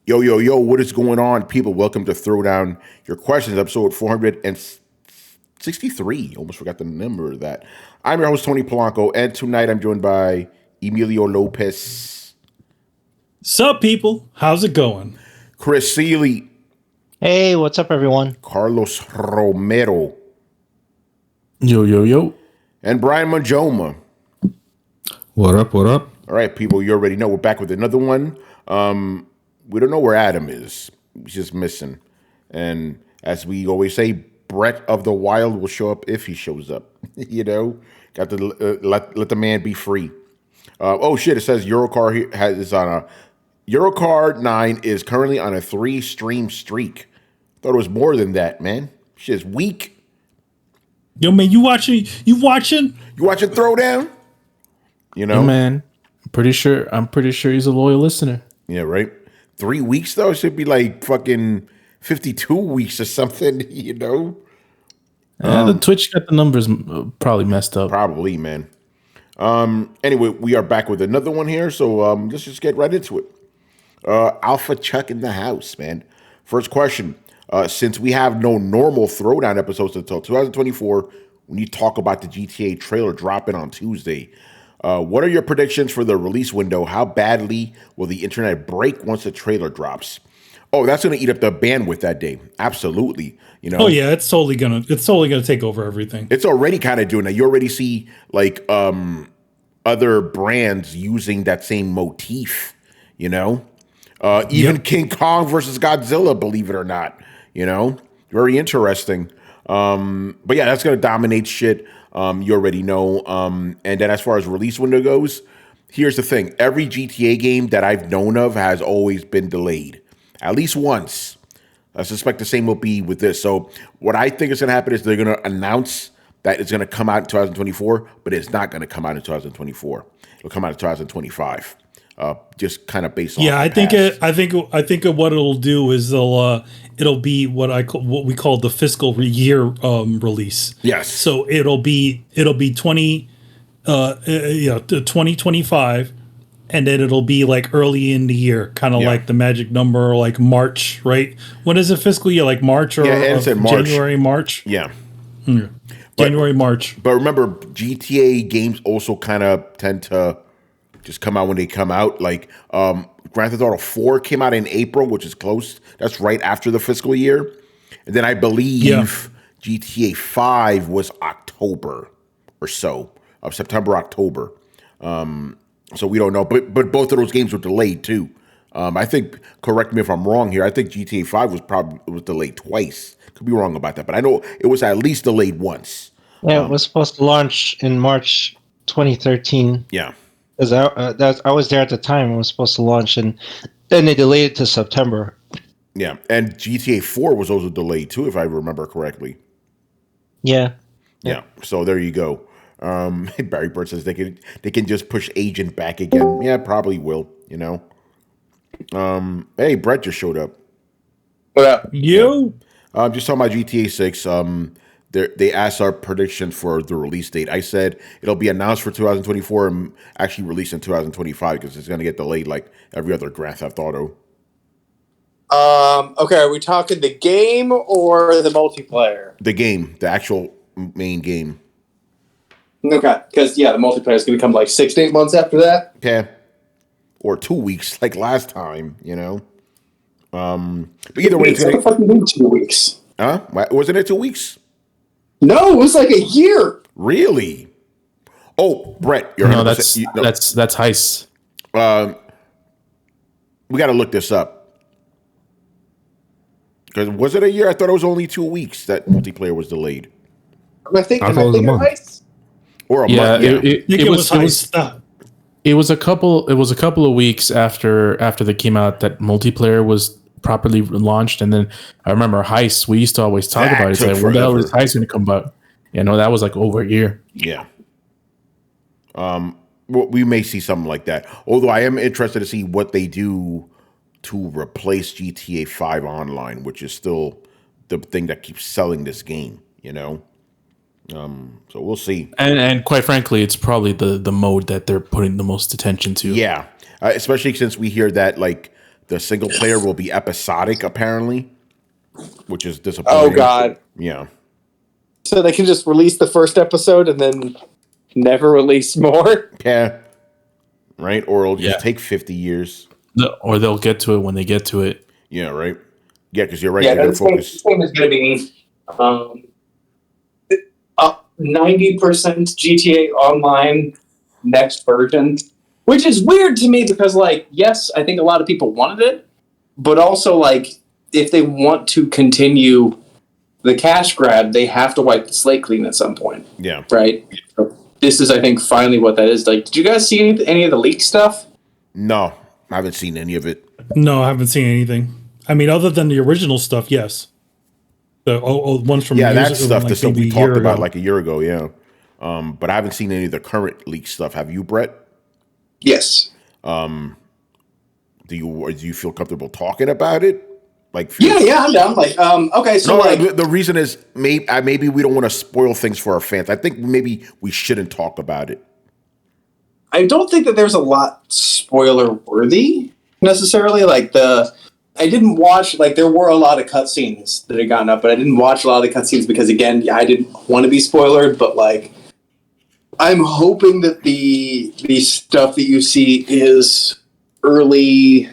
Yo, yo, yo, what is going on, people? Welcome to Throwdown Your Questions, episode 463. Almost forgot the number of that. I'm your host, Tony Polanco, and tonight I'm joined by Emilio Lopez. Sup, people? How's it going? Chris Seeley. Hey, what's up, everyone? Carlos Romero. Yo, yo, yo. And Brian Manjoma. What up, what up? All right, people, you already know we're back with another one. We don't know where Adam is. He's just missing. And as we always say, Brett of the Wild will show up if he shows up. You know, got to let the man be free. Oh shit! It says Eurocar is on a Eurocar 9 is currently on a 3-stream streak. Thought it was more than that, man. Shit's weak. Yo, man, you watching Throwdown? You know, Yo, man. I'm pretty sure he's a loyal listener. Yeah, right. 3 weeks though, it should be like fucking 52 weeks or something. You know. The Twitch got the numbers probably messed up. Probably, man. Anyway, we are back with another one here, so let's just get right into it. Alpha Chuck in the house, man. First question. Since we have no normal Throwdown episodes until 2024, when you talk about the GTA trailer dropping on Tuesday, what are your predictions for the release window? How badly will the internet break once the trailer drops? Oh, that's going to eat up the bandwidth that day. Absolutely. You know. Oh yeah, it's totally gonna take over everything. It's already kind of doing that. You already see like other brands using that same motif. You know, even King Kong versus Godzilla, believe it or not. You know, very interesting. But yeah, that's going to dominate shit. You already know. And then as far as release window goes, here's the thing. Every GTA game that I've known of has always been delayed. At least once. I suspect the same will be with this. So what I think is going to happen is they're going to announce that it's going to come out in 2024, but it's not going to come out in 2024. It'll come out in 2025. Just kind of based on I think what it'll do is it'll be what we call the fiscal year release. Yes. So it'll be 2025, and then it'll be like early in the year, kind of like the magic number, like March, right? When is it fiscal year? Like March or March. January, March? Yeah. January, March. But remember, GTA games also kind of tend to just come out when they come out. Like Grand Theft Auto 4 came out in April, which is close. That's right after the fiscal year. And then I believe GTA 5 was October or so, of September, October. So we don't know. But both of those games were delayed too. I think, correct me if I'm wrong here, I think GTA 5 was delayed twice. Could be wrong about that. But I know it was at least delayed once. Yeah, it was supposed to launch in March 2013. Yeah. Because I was there at the time. It was supposed to launch, and then they delayed it to September. Yeah, and GTA 4 was also delayed too, if I remember correctly. Yeah. So there you go. Barry Bird says they can just push Agent back again. Yeah, probably will. You know. Hey, Brett just showed up. What up? You? Just talking about GTA 6. They asked our prediction for the release date. I said it'll be announced for 2024 and actually released in 2025 because it's going to get delayed like every other Grand Theft Auto. Okay, are we talking the game or the multiplayer? The game, the actual main game. Okay, because the multiplayer is going to come like 6 to 8 months after that. Okay. Or 2 weeks like last time, you know. But either way, it's going to fucking 2 weeks. Huh? Wasn't it 2 weeks? No, it was like a year. Really? Oh, Brett, you're that's heist. We got to look this up. Because was it a year? I thought it was only 2 weeks that multiplayer was delayed. Am I thinking heist? Or a month? Yeah, it was heist. It was a couple of weeks after they came out that multiplayer was properly launched, and then I remember heist. We used to always talk about it. It's like, when the hell is heist going to come out? You know, that was like over a year. Yeah. Well, we may see something like that. Although I am interested to see what they do to replace GTA 5 Online, which is still the thing that keeps selling this game. You know. So we'll see. And quite frankly, it's probably the mode that they're putting the most attention to. Yeah, especially since we hear that like the single player will be episodic, apparently, which is disappointing. Oh God. Yeah. So they can just release the first episode and then never release more. Yeah. Right? Or it'll just take 50 years. Or they'll get to it when they get to it. Yeah, right. Yeah, because you're right. Yeah, They're this focused. game is going to be 90% GTA Online next version, which is weird to me because, like, yes, I think a lot of people wanted it, but also, like, if they want to continue the cash grab, they have to wipe the slate clean at some point. Yeah. Right? So this is, I think, finally what that is. Like, did you guys see any of the leak stuff? No, I haven't seen any of it. No, I haven't seen anything. I mean, other than the original stuff, yes. The ones from that stuff, like the stuff maybe we a year talked about ago. like a year ago, yeah. But I haven't seen any of the current leak stuff. Have you, Brett? Yes. Do you feel comfortable talking about it? Like, Yeah, I'm down. Like, okay, so no, like, the reason is maybe we don't want to spoil things for our fans. I think maybe we shouldn't talk about it. I don't think that there's a lot spoiler worthy necessarily. Like I didn't watch, like, there were a lot of cutscenes that had gotten up, but I didn't watch a lot of the cutscenes because, again, yeah, I didn't want to be spoilered, but, like, I'm hoping that the stuff that you see is early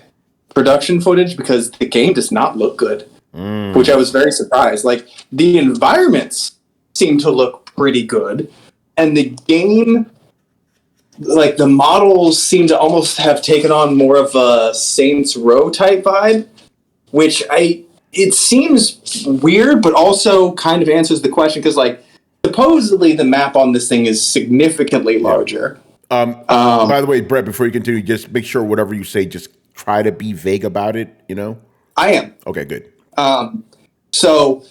production footage because the game does not look good, which I was very surprised. Like, the environments seem to look pretty good, and the game, like, the models seem to almost have taken on more of a Saints Row type vibe, which it seems weird, but also kind of answers the question because, like, supposedly the map on this thing is significantly larger. By the way, Brett, before you continue, just make sure whatever you say, just try to be vague about it. You know, I am. Okay, good. So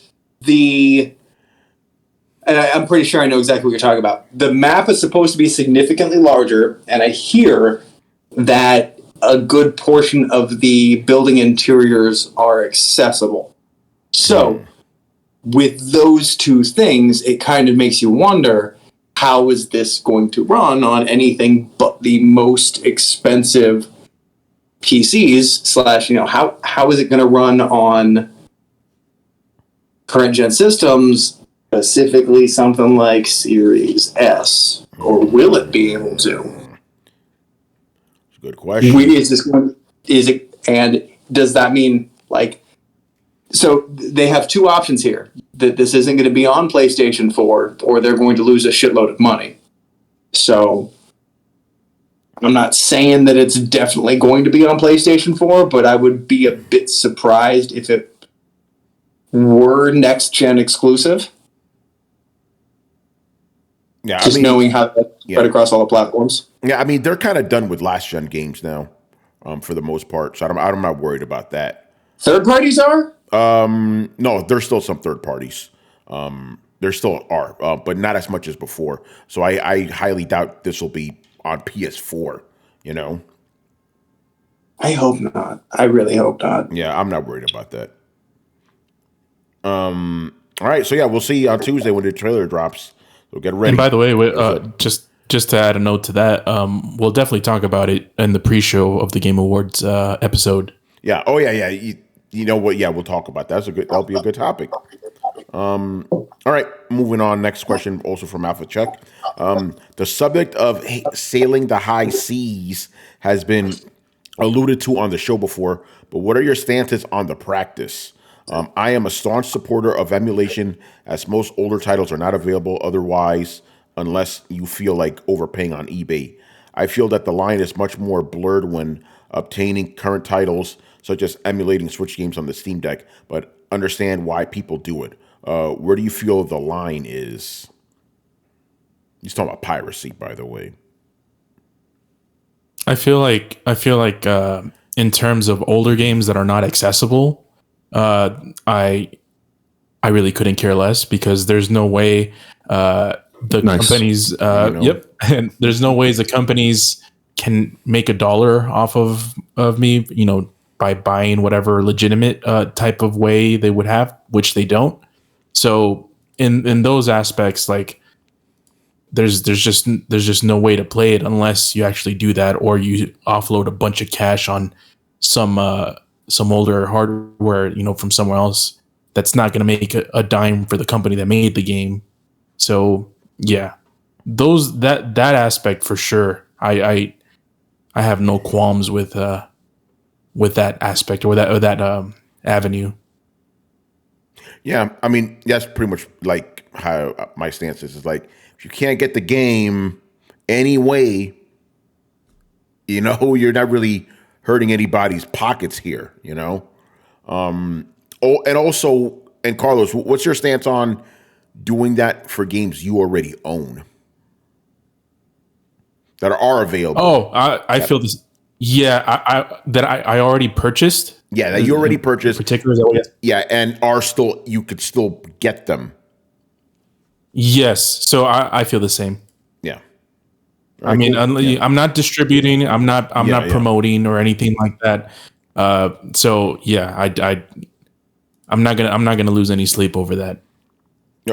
and I'm pretty sure I know exactly what you're talking about. The map is supposed to be significantly larger, and I hear that a good portion of the building interiors are accessible. So, with those two things, it kind of makes you wonder, how is this going to run on anything but the most expensive PCs / how is it going to run on current gen systems, specifically something like Series S, or will it be able to? Good question. And does that mean, like, so they have two options here, that this isn't going to be on PlayStation 4 or they're going to lose a shitload of money. So I'm not saying that it's definitely going to be on PlayStation 4, but I would be a bit surprised if it were next gen exclusive. Yeah, just knowing how to spread across all the platforms. Yeah, I mean, they're kind of done with last gen games now, for the most part. So I'm not worried about that. Third parties are? No, there's still some third parties. There still are, but not as much as before. So I highly doubt this will be on PS4. You know. I hope not. I really hope not. Yeah, I'm not worried about that. All right, so yeah, we'll see on Tuesday when the trailer drops. So get ready. And by the way, just to add a note to that, we'll definitely talk about it in the pre-show of the Game Awards episode. Yeah. Oh yeah. You know what? Yeah, we'll talk about that. That'll be a good topic. All right, moving on. Next question, also from Alpha Check. The subject of sailing the high seas has been alluded to on the show before, but what are your stances on the practice? I am a staunch supporter of emulation, as most older titles are not available otherwise unless you feel like overpaying on eBay. I feel that the line is much more blurred when obtaining current titles, such as emulating Switch games on the Steam Deck, but understand why people do it. Where do you feel the line is? He's talking about piracy, by the way. I feel like in terms of older games that are not accessible, I really couldn't care less, because there's no way companies and there's no ways the companies can make $1 off of me, by buying whatever legitimate type of way they would have, which they don't. So in those aspects, like there's just no way to play it unless you actually do that, or you offload a bunch of cash on some older hardware, from somewhere else that's not going to make a dime for the company that made the game. So yeah, that aspect for sure. I have no qualms with that aspect or that avenue. Yeah, I mean, that's pretty much like how my stance is. It's like, if you can't get the game anyway, you're not really hurting anybody's pockets here, and Carlos, what's your stance on doing that for games you already own that are available? Oh, I feel this. Yeah, I already purchased. Yeah, that you already purchased. Particulars. Yeah, and you could still get them. Yes, so I feel the same. Yeah. I mean, I'm not distributing. I'm not promoting or anything like that. So yeah, I'm not gonna lose any sleep over that.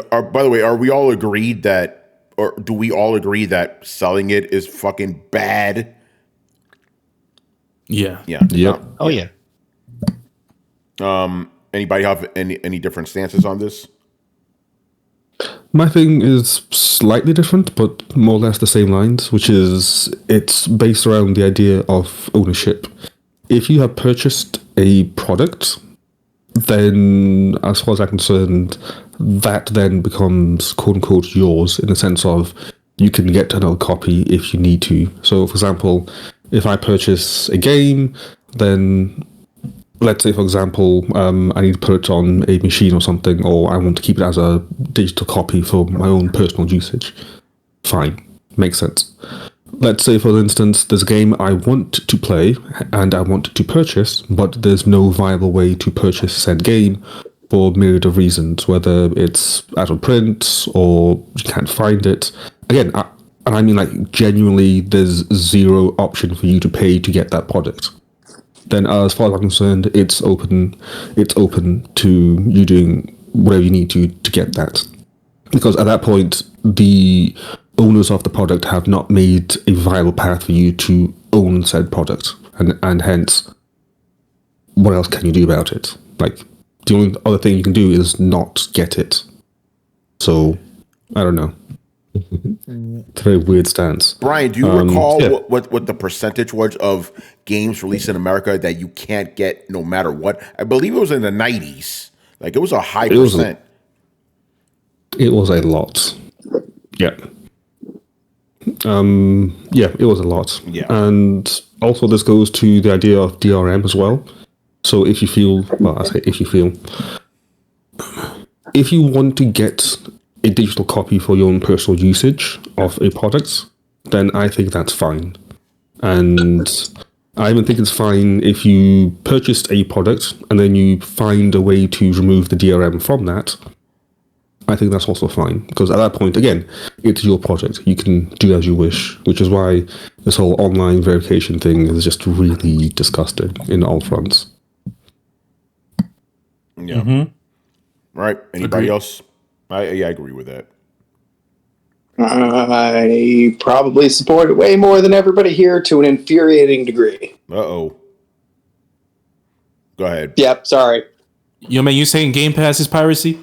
By the way, are we all agreed that, or do we all agree that selling it is fucking bad? Yeah. Yeah. Yep. Oh yeah. Anybody have any different stances on this? My thing is slightly different, but more or less the same lines, which is it's based around the idea of ownership. If you have purchased a product, then as far as I'm concerned, that then becomes quote unquote yours, in the sense of you can get another copy if you need to. So for example, if I purchase a game, then let's say, for example, I need to put it on a machine or something, or I want to keep it as a digital copy for my own personal usage. Fine. Makes sense. Let's say, for instance, there's a game I want to play and I want to purchase, but there's no viable way to purchase said game for a myriad of reasons, whether it's out of print or you can't find it. Again, I mean, like, genuinely, there's zero option for you to pay to get that product. Then, as far as I'm concerned, it's open to you doing whatever you need to get that. Because at that point, the owners of the product have not made a viable path for you to own said product. And hence, what else can you do about it? Like, the only other thing you can do is not get it. So, I don't know. It's a very weird stance. Brian, do you recall what the percentage was of games released in America that you can't get no matter what? I believe it was in the 90s. Like, it was a high percent. It was a lot. Yeah. Yeah, it was a lot. Yeah. And also this goes to the idea of DRM as well. So if you want to get a digital copy for your own personal usage of a product, then I think that's fine. And I even think it's fine if you purchased a product and then you find a way to remove the DRM from that. I think that's also fine, because at that point, again, it's your project. You can do as you wish, which is why this whole online verification thing is just really disgusting in all fronts. Yeah. Mm-hmm. Right. Anybody else? I agree with that. I probably support it way more than everybody here to an infuriating degree. Uh-oh. Go ahead. Yep, sorry. Yo, man, you saying Game Pass is piracy?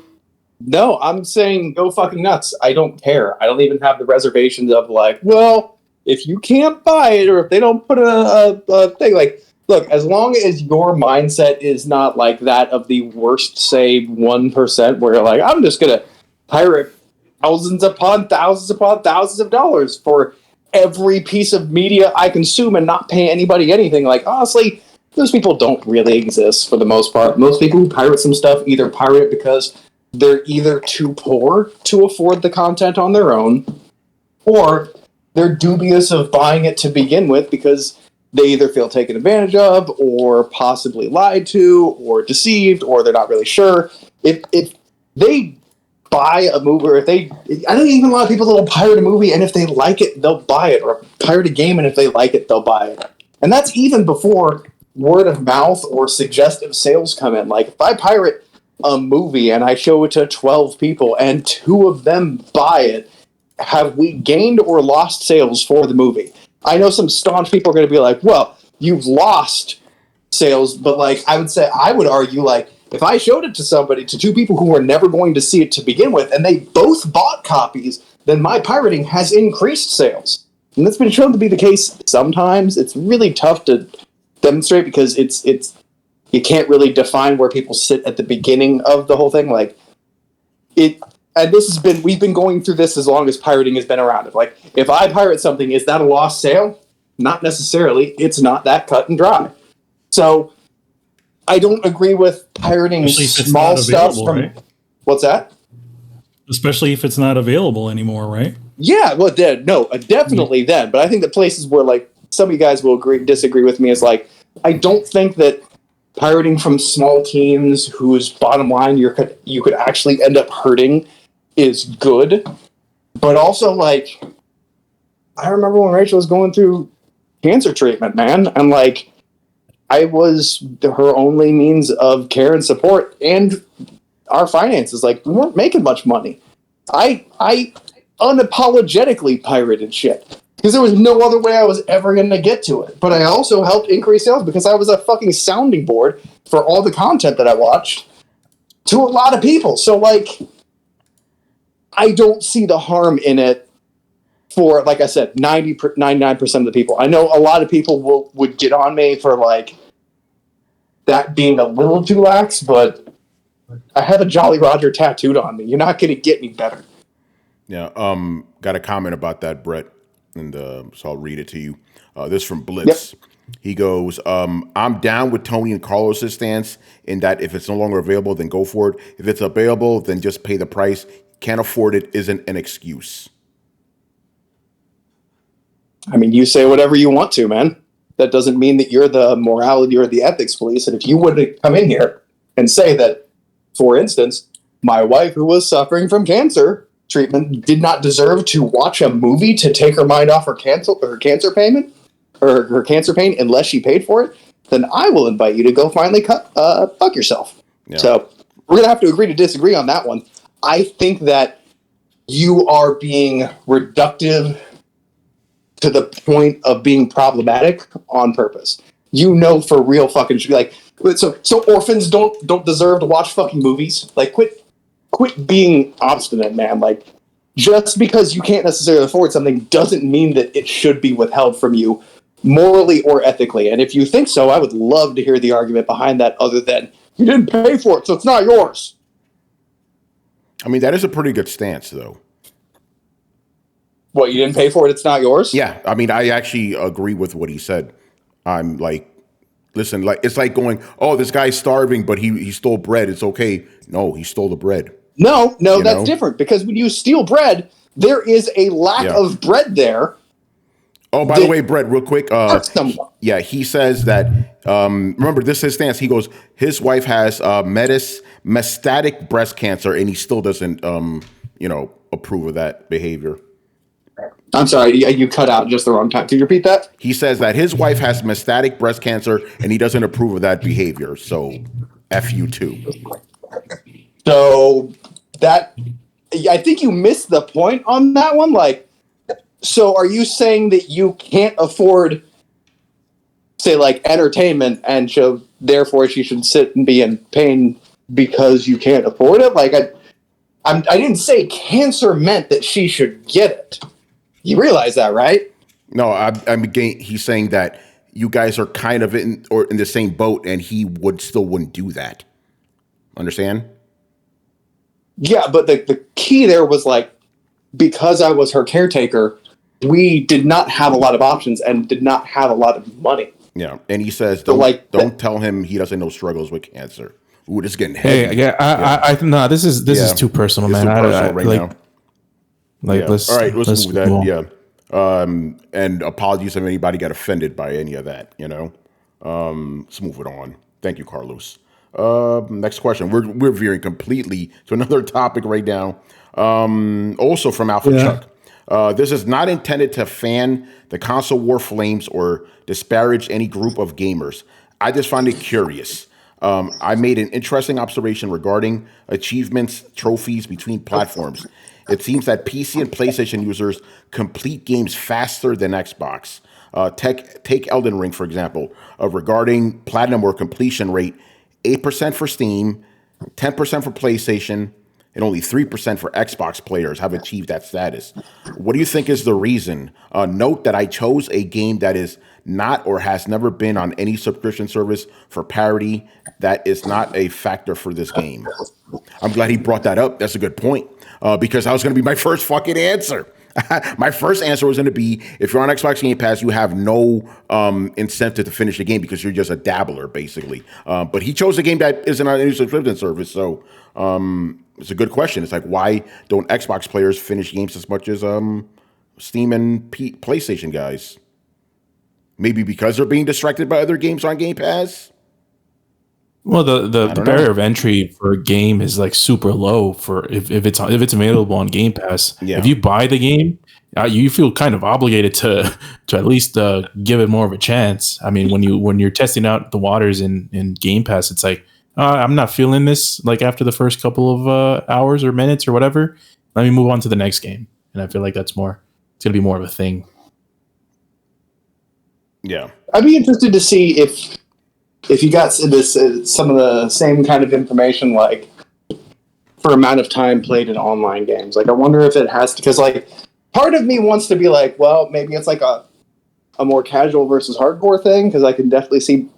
No, I'm saying go fucking nuts. I don't care. I don't even have the reservations of like, well, if you can't buy it or if they don't put a thing, like, look, as long as your mindset is not like that of the worst, say, 1%, where you're like, I'm just going to pirate thousands upon thousands of dollars for every piece of media I consume and not pay anybody anything. Like, honestly, those people don't really exist for the most part. Most people who pirate some stuff either pirate it because they're either too poor to afford the content on their own, or they're dubious of buying it to begin with because they either feel taken advantage of, or possibly lied to, or deceived, or they're not really sure. If they buy a movie, or I don't even a lot of people that'll pirate a movie, and if they like it, they'll buy it, or pirate a game, and if they like it, they'll buy it. And that's even before word of mouth or suggestive sales come in. Like, if I pirate a movie and I show it to 12 people and 2 of them buy it, have we gained or lost sales for the movie? I know some staunch people are going to be like, well, you've lost sales, but like I would argue like if I showed it to somebody, to two people who were never going to see it to begin with, and they both bought copies, then my pirating has increased sales. And that's been shown to be the case sometimes. It's really tough to demonstrate because it's you can't really define where people sit at the beginning of the whole thing. Like it, and we've been going through this as long as pirating has been around. Like if I pirate something, is that a lost sale? Not necessarily. It's not that cut and dry. So I don't agree with pirating small stuff from. Right? What's that? Especially if it's not available anymore, right? Yeah, well, definitely then. But I think the places where like some of you guys will disagree with me is like I don't think that pirating from small teams whose bottom line you could actually end up hurting is good. But also, like, I remember when Rachel was going through cancer treatment, man, and like I was her only means of care and support, and our finances. Like, we weren't making much money. I unapologetically pirated shit because there was no other way I was ever going to get to it. But I also helped increase sales because I was a fucking sounding board for all the content that I watched to a lot of people. So, like, I don't see the harm in it for, like I said, 99% of the people. I know a lot of people would get on me for, like, that being a little too lax, but I have a Jolly Roger tattooed on me. You're not going to get any better. Yeah, got a comment about that, Brett, and so I'll read it to you. This from Blitz. Yep. He goes, I'm down with Tony and Carlos's stance in that if it's no longer available, then go for it. If it's available, then just pay the price. Can't afford it isn't an excuse. I mean, you say whatever you want to, man. That doesn't mean that you're the morality or the ethics police. And if you would come in here and say that, for instance, my wife who was suffering from cancer treatment did not deserve to watch a movie to take her mind off her cancer payment or her cancer pain unless she paid for it, then I will invite you to go finally fuck yourself. Yeah. So we're going to have to agree to disagree on that one. I think that you are being reductive to the point of being problematic on purpose. You know, for real fucking like, so orphans don't deserve to watch fucking movies. Like, quit being obstinate, man. Like, just because you can't necessarily afford something doesn't mean that it should be withheld from you morally or ethically. And if you think so, I would love to hear the argument behind that other than, you didn't pay for it, so it's not yours. I mean, that is a pretty good stance, though. What, you didn't pay for it, it's not yours? Yeah, I mean, I actually agree with what he said. I'm like, listen, like it's like going, oh, this guy's starving, but he stole bread. It's okay. No, he stole the bread. No, that's different. Because when you steal bread, there is a lack of bread there. Oh, by the way, Brett, real quick. He says that, remember, this is his stance. He goes, his wife has metastatic breast cancer, and he still doesn't, approve of that behavior. I'm sorry, you cut out just the wrong time. Can you repeat that? He says that his wife has metastatic breast cancer, and he doesn't approve of that behavior. So, F you too. So, I think you missed the point on that one. Like, so are you saying that you can't afford, say, like, entertainment, and therefore she should sit and be in pain because you can't afford it? Like, I didn't say cancer meant that she should get it. You realize that, right? No, he's saying that you guys are kind of in the same boat, and he wouldn't do that. Understand? Yeah, but the key there was like, because I was her caretaker, we did not have a lot of options and did not have a lot of money. Yeah, and he says, don't tell him he doesn't know struggles with cancer. Ooh, this is getting heavy. No, this is too personal, man. Now. Let's move that. Yeah. And apologies if anybody got offended by any of that, let's move it on. Thank you, Carlos. Next question. We're veering completely to another topic right now. Also from Alpha Chuck. This is not intended to fan the console war flames or disparage any group of gamers. I just find it curious. I made an interesting observation regarding achievements, trophies between platforms. It seems that PC and PlayStation users complete games faster than Xbox. Take Elden Ring, for example, regarding platinum or completion rate, 8% for Steam, 10% for PlayStation, and only 3% for Xbox players have achieved that status. What do you think is the reason? Note that I chose a game that is not or has never been on any subscription service for parity. That is not a factor for this game. I'm glad he brought that up. That's a good point, because that was going to be my first fucking answer. My first answer was going to be, if you're on Xbox Game Pass, you have no incentive to finish the game because you're just a dabbler, basically. But he chose a game that isn't on any subscription service, so it's a good question. It's like, why don't Xbox players finish games as much as Steam and PlayStation guys? Maybe because they're being distracted by other games on Game Pass? Well, the barrier of entry for a game is like super low for if it's available on Game Pass. Yeah. If you buy the game, you feel kind of obligated to at least give it more of a chance. I mean, when you're testing out the waters in Game Pass, it's like, I'm not feeling this like after the first couple of hours or minutes or whatever. Let me move on to the next game, and I feel like it's gonna be more of a thing. Yeah, I'd be interested to see if you got this some of the same kind of information, like for amount of time played in online games. Like, I wonder if it has to, because like part of me wants to be like, well, maybe it's like a more casual versus hardcore thing, because I can definitely see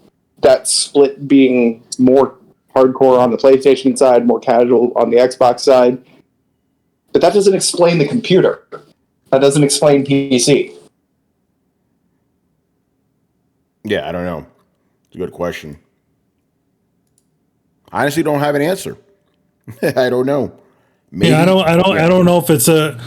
that split being more hardcore on the PlayStation side, more casual on the Xbox side. But that doesn't explain the computer. That doesn't explain PC. Yeah, I don't know. It's a good question. I honestly don't have an answer. I don't know. Maybe, I don't know if it's a.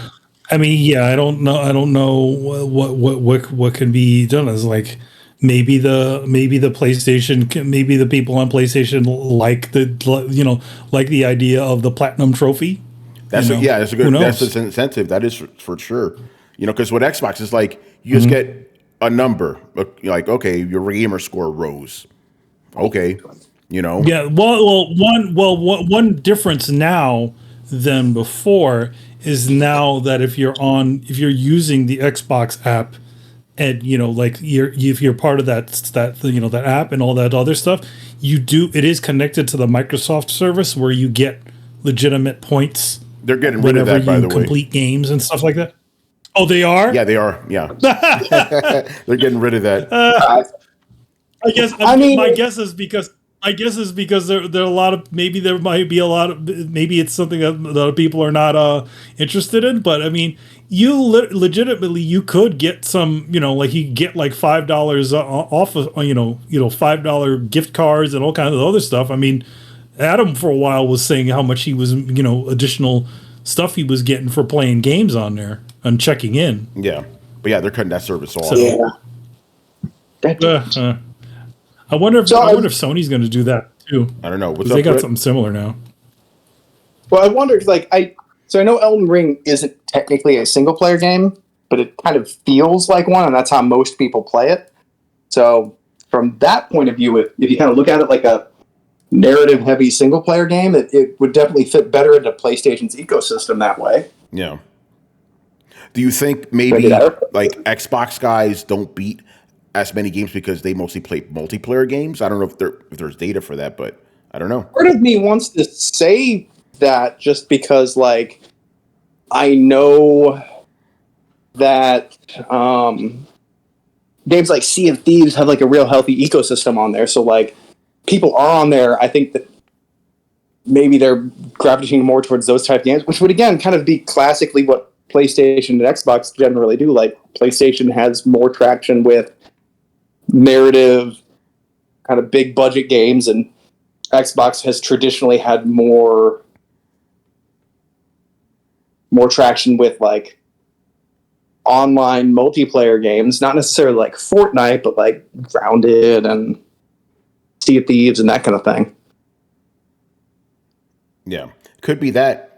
I mean, yeah, I don't know what can be done. As like maybe the PlayStation, maybe the people on PlayStation like the idea of the platinum trophy. That's that's a good. That's an incentive. That is for sure. Because with Xbox, it's like you just get a number. Like, okay, your gamer score rose. Okay, Yeah. One difference now than before is now that if you're using the Xbox app, and if you're part of that app and all that other stuff, it is connected to the Microsoft service where you get legitimate points. They're getting rid of that, by the way. Complete games and stuff like that. Oh, they are? Yeah, they are. Yeah. They're getting rid of that. I guess. My guess is because there are a lot of, maybe it's something that a lot of people are not interested in. But I mean, legitimately you could get some, like you get like $5 off of $5 gift cards and all kinds of other stuff. I mean, Adam for a while was saying how much he was additional stuff he was getting for playing games on there and checking in. Yeah, but yeah, they're cutting that service off. I wonder if Sony's going to do that too. I don't know. They got something similar now. Well, I wonder, I know Elden Ring isn't technically a single player game, but it kind of feels like one, and that's how most people play it. So from that point of view, if you kind of look at it like a narrative heavy single player game, it would definitely fit better into PlayStation's ecosystem that way. Yeah. Do you think maybe like Xbox guys don't beat as many games because they mostly play multiplayer games? I don't know if there's data for that, but I don't know. Part of me wants to say that just because, like, I know that games like Sea of Thieves have like a real healthy ecosystem on there, so like people are on there. I think that maybe they're gravitating more towards those type of games, which would again kind of be classically what PlayStation and Xbox generally do. Like, PlayStation has more traction with narrative kind of big budget games, and Xbox has traditionally had more traction with like online multiplayer games, not necessarily like Fortnite, but like Grounded and Sea of Thieves and that kind of thing. Yeah, could be that,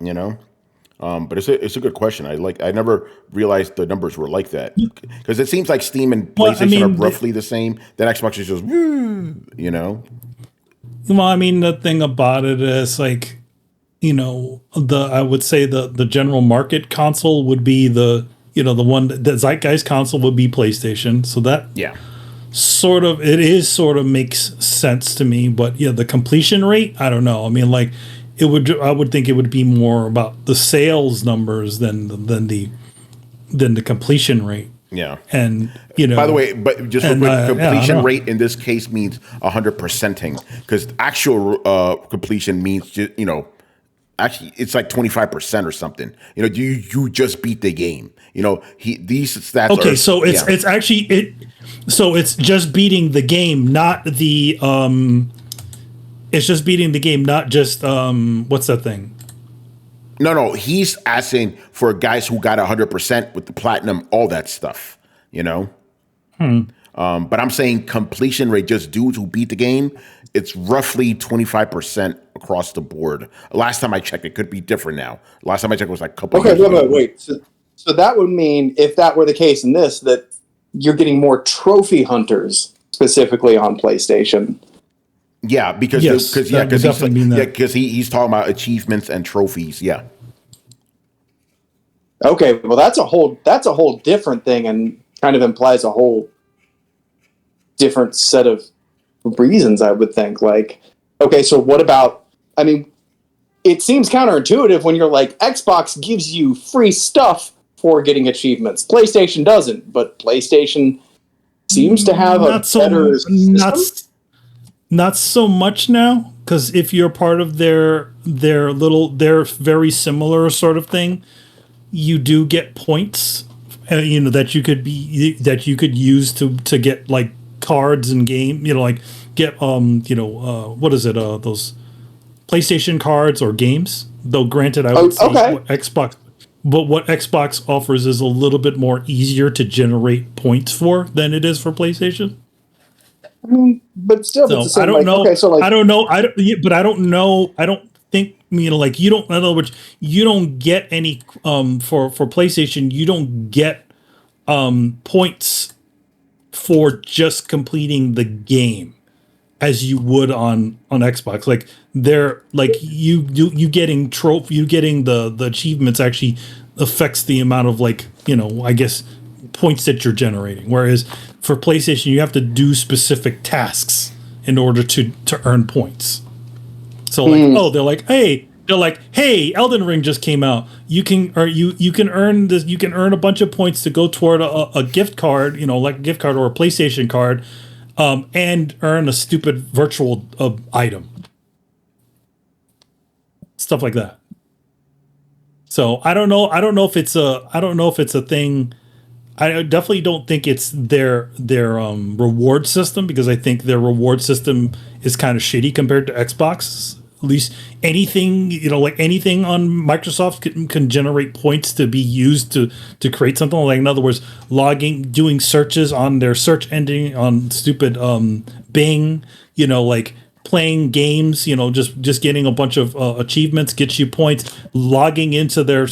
but it's a good question. I never realized the numbers were like that, because it seems like Steam and PlayStation are roughly the same. Then Xbox is just, Well, I mean, the thing about it is like, I would say the general market console would be the the Zeitgeist console would be PlayStation. So that sort of makes sense to me. But yeah, the completion rate, I don't know. I mean, like I would think it would be more about the sales numbers than the completion rate. Yeah. And by the way, but just real quick, completion rate in this case means 100%ing, because actual completion means actually it's like 25% or something. You just beat the game. These stats. Okay, so it's actually so it's just beating the game, not the It's just beating the game, not just what's that thing? No, he's asking for guys who got 100% with the platinum, all that stuff, But I'm saying completion rate, just dudes who beat the game, it's roughly 25% across the board. Last time I checked, it could be different now. Last time I checked was like a couple years ago. Wait. So that would mean, if that were the case in this, that you're getting more trophy hunters specifically on PlayStation. Yeah, because he's talking about achievements and trophies. Yeah. Okay, well that's a whole different thing, and kind of implies a whole different set of reasons, I would think. Like, okay, so what about? I mean, it seems counterintuitive when you're like, Xbox gives you free stuff for getting achievements. PlayStation doesn't, but PlayStation seems to have better system. Not so much now, because if you're part of their very similar sort of thing, you do get points, that you could use to get like cards in game, like get what is it, those PlayStation cards or games. Though granted, I would say what Xbox offers is a little bit more easier to generate points for than it is for PlayStation. But still, so it's the same, I don't know. Okay, so like, I don't know. I don't know. I don't think like you don't. In other words, you don't get any for PlayStation. You don't get points for just completing the game as you would on Xbox. Like they're like you getting the achievements actually affects the amount of I guess points that you're generating. Whereas for PlayStation, you have to do specific tasks in order to earn points. So they're like, hey, Elden Ring just came out. You can earn this. You can earn a bunch of points to go toward a gift card, like a gift card or a PlayStation card, and earn a stupid virtual item. Stuff like that. So I don't know if it's a thing. I definitely don't think it's their reward system, because I think their reward system is kind of shitty compared to Xbox. At least anything, anything on Microsoft can generate points to be used to create something. Like, in other words, doing searches on their search engine on stupid Bing, like playing games, just getting a bunch of achievements gets you points. Logging into their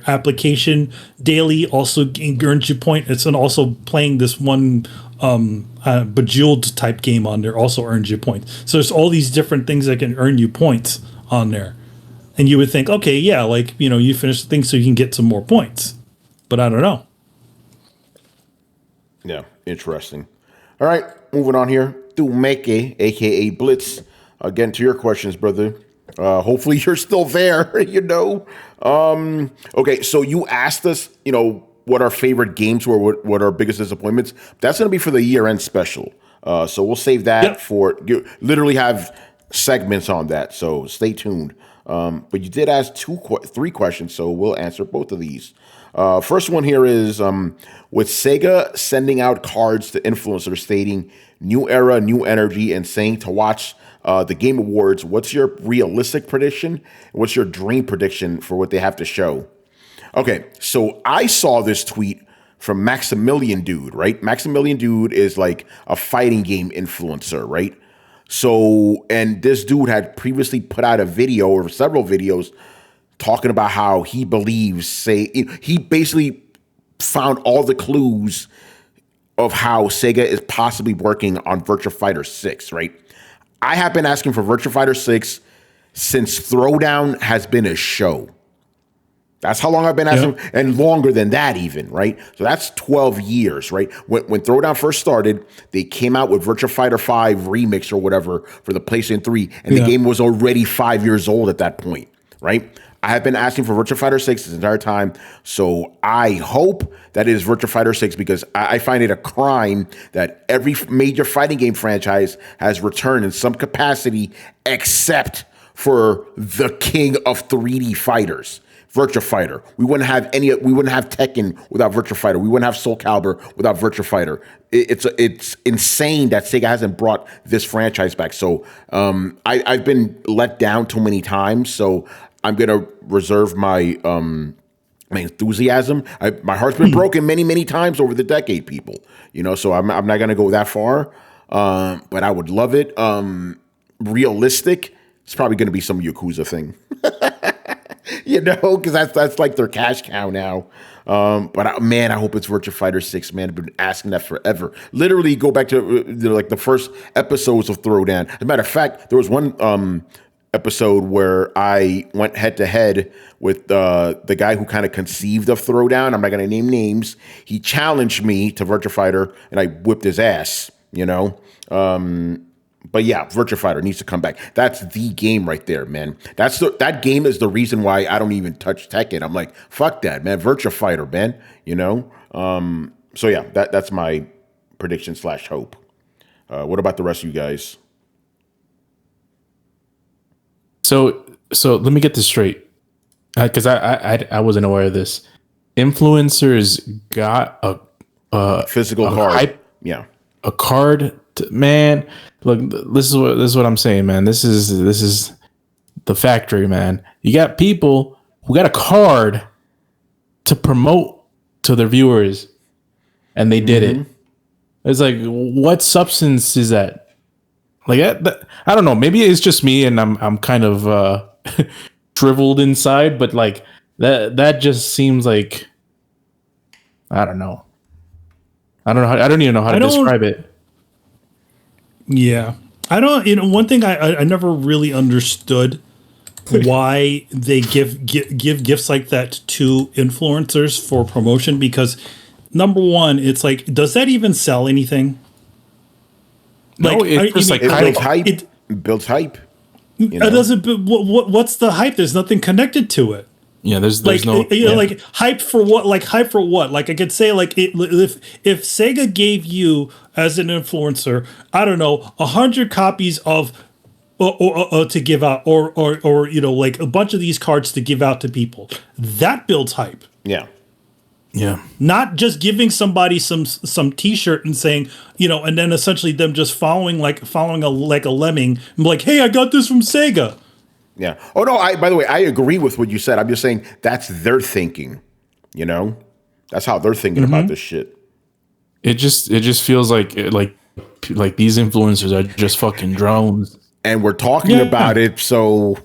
application daily also earns you points. And also playing this one Bejeweled type game on there also earns you points. So there's all these different things that can earn you points on there. And you would think, okay, yeah, you finish the thing so you can get some more points. But I don't know. Yeah, interesting. All right, moving on here. Meke, aka Blitz, again to your questions, brother. Hopefully you're still there. Okay, so you asked us, what our favorite games were, what our biggest disappointments. That's going to be for the year-end special. So we'll save that for. You literally have segments on that, so stay tuned. But you did ask three questions, so we'll answer both of these. First one here is, with Sega sending out cards to influencers stating "New era, new energy," and saying to watch the Game Awards, what's your realistic prediction? What's your dream prediction for what they have to show? Okay, so I saw this tweet from Maximilian Dude, right? Maximilian Dude is like a fighting game influencer, right? So, and this dude had previously put out a video or several videos talking about how he believes, he basically found all the clues of how Sega is possibly working on Virtua Fighter 6, right? I have been asking for Virtua Fighter 6 since Throwdown has been a show. That's how long I've been asking, and longer than that even, right? So that's 12 years, right? When Throwdown first started, they came out with Virtua Fighter 5 Remix or whatever for the PlayStation 3, and the game was already 5 years old at that point, right? I have been asking for Virtua Fighter 6 this entire time, so I hope that it is Virtua Fighter 6 because I find it a crime that every major fighting game franchise has returned in some capacity except for the king of 3D fighters. Virtua Fighter. We wouldn't have Tekken without Virtua Fighter. We wouldn't have Soul Calibur without Virtua Fighter. It's insane that Sega hasn't brought this franchise back. So I've been let down too many times. So I'm gonna reserve my my enthusiasm. My heart's been broken many times over the decade, people. So I'm not gonna go that far. But I would love it. Realistic. It's probably gonna be some Yakuza thing. Because that's like their cash cow now. But I hope it's Virtua Fighter 6, man. I've been asking that forever. Literally, go back to the first episodes of Throwdown. As a matter of fact, there was one episode where I went head to head with the guy who kind of conceived of Throwdown. I'm not going to name names. He challenged me to Virtua Fighter, and I whipped his ass. But yeah, Virtua Fighter needs to come back. That's the game right there, man. That game is the reason why I don't even touch Tekken. I'm like, fuck that, man. Virtua Fighter, man. So yeah, that's my prediction / hope. What about the rest of you guys? So let me get this straight, because I wasn't aware of this. Influencers got a physical card. A card. Man, look, this is what I'm saying, man. This is the factory, man. You got people who got a card to promote to their viewers, and they did it. It's like, what substance is that? Like, I don't know. Maybe it's just me, and I'm kind of shriveled inside, but like that just seems like, I don't know. I don't even know how to describe it. Yeah. I don't, one thing I never really understood why they give gifts like that to influencers for promotion, because number one, it's like, does that even sell anything? No, it builds hype. It builds hype. It doesn't. What's the hype? There's nothing connected to it. Yeah, there's no like hype for what? Like hype for what? Like I could say like if Sega gave you as an influencer, I don't know, 100 copies of to give out, or like a bunch of these cards to give out to people, that builds hype. Yeah. Yeah. Not just giving somebody some T-shirt and saying, and then essentially them just following a lemming, like, hey, I got this from Sega. Yeah. Oh no. By the way, I agree with what you said. I'm just saying that's their thinking. That's how they're thinking about this shit. It just feels like these influencers are just fucking drones, and we're talking about it. So,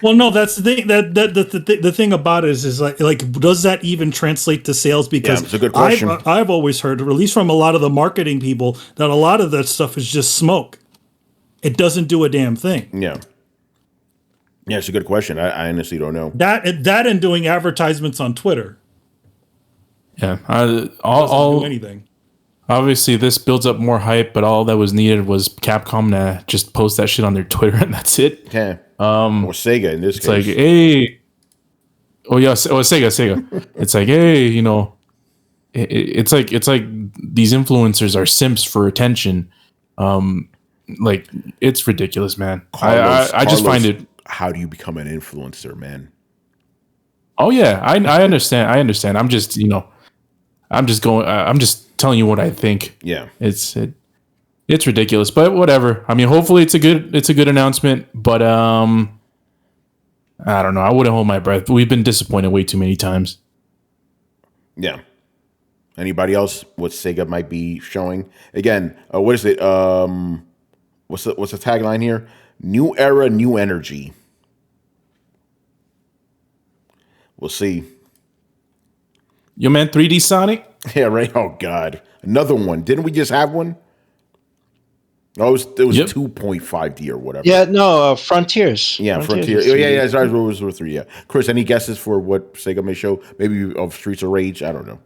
well, no, that's the thing. The thing about it is like does that even translate to sales? Because it's a good question. I've always heard, at least from a lot of the marketing people, that a lot of that stuff is just smoke. It doesn't do a damn thing. Yeah. Yeah, it's a good question. I honestly don't know. That and doing advertisements on Twitter. Yeah, all do anything. Obviously, this builds up more hype, but all that was needed was Capcom to just post that shit on their Twitter, and that's it. Yeah. Or Sega in this case. It's like, hey. Oh yeah, Sega. It's like, hey, it's like these influencers are simps for attention. Like, it's ridiculous, man. I just find it. How do you become an influencer, man? Oh yeah, I understand. I'm just I'm just telling you what I think. Yeah, it's ridiculous, but whatever. I mean, hopefully it's a good announcement, but I don't know. I wouldn't hold my breath. We've been disappointed way too many times. Yeah. Anybody else? What Sega might be showing again? What is it? What's the tagline here? New era, new energy. We'll see. Yo, man, 3D Sonic? Yeah, right. Oh, God. Another one. Didn't we just have one? Oh, it was 2.5D or whatever. Yeah, no, Frontiers. Yeah, Frontier. Yeah, Rise Rovers were 3. Yeah, Chris, any guesses for what Sega may show? Maybe of Streets of Rage. I don't know.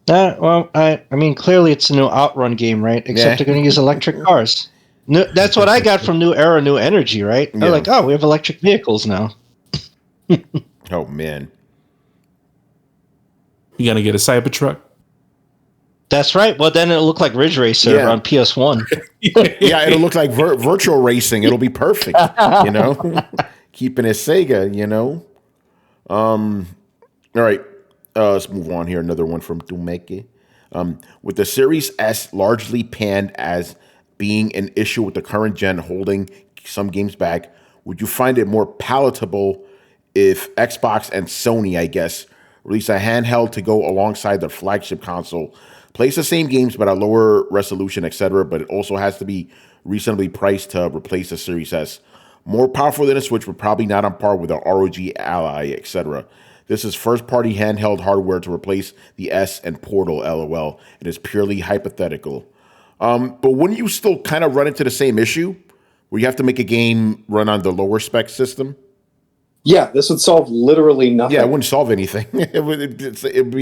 Well, I mean, clearly it's a new Outrun game, right? Except they're going to use electric cars. No, that's what I got from New Era, New Energy, right? They're like, oh, we have electric vehicles now. Oh man, you gonna get a Cybertruck? That's right. Well, then it'll look like Ridge Racer on PS1. Yeah, it'll look like virtual racing. It'll be perfect. Keeping it Sega. All right. Let's move on here. Another one from Dumeke. With the Series S largely panned as being an issue with the current gen holding some games back, would you find it more palatable if Xbox and Sony, I guess, release a handheld to go alongside their flagship console, plays the same games but at lower resolution, etc., but it also has to be reasonably priced to replace the Series S? More powerful than a Switch, but probably not on par with the ROG Ally, etc. This is first-party handheld hardware to replace the S and Portal, LOL. It is purely hypothetical. But wouldn't you still kind of run into the same issue where you have to make a game run on the lower spec system? Yeah, this would solve literally nothing. Yeah, it wouldn't solve anything. it would be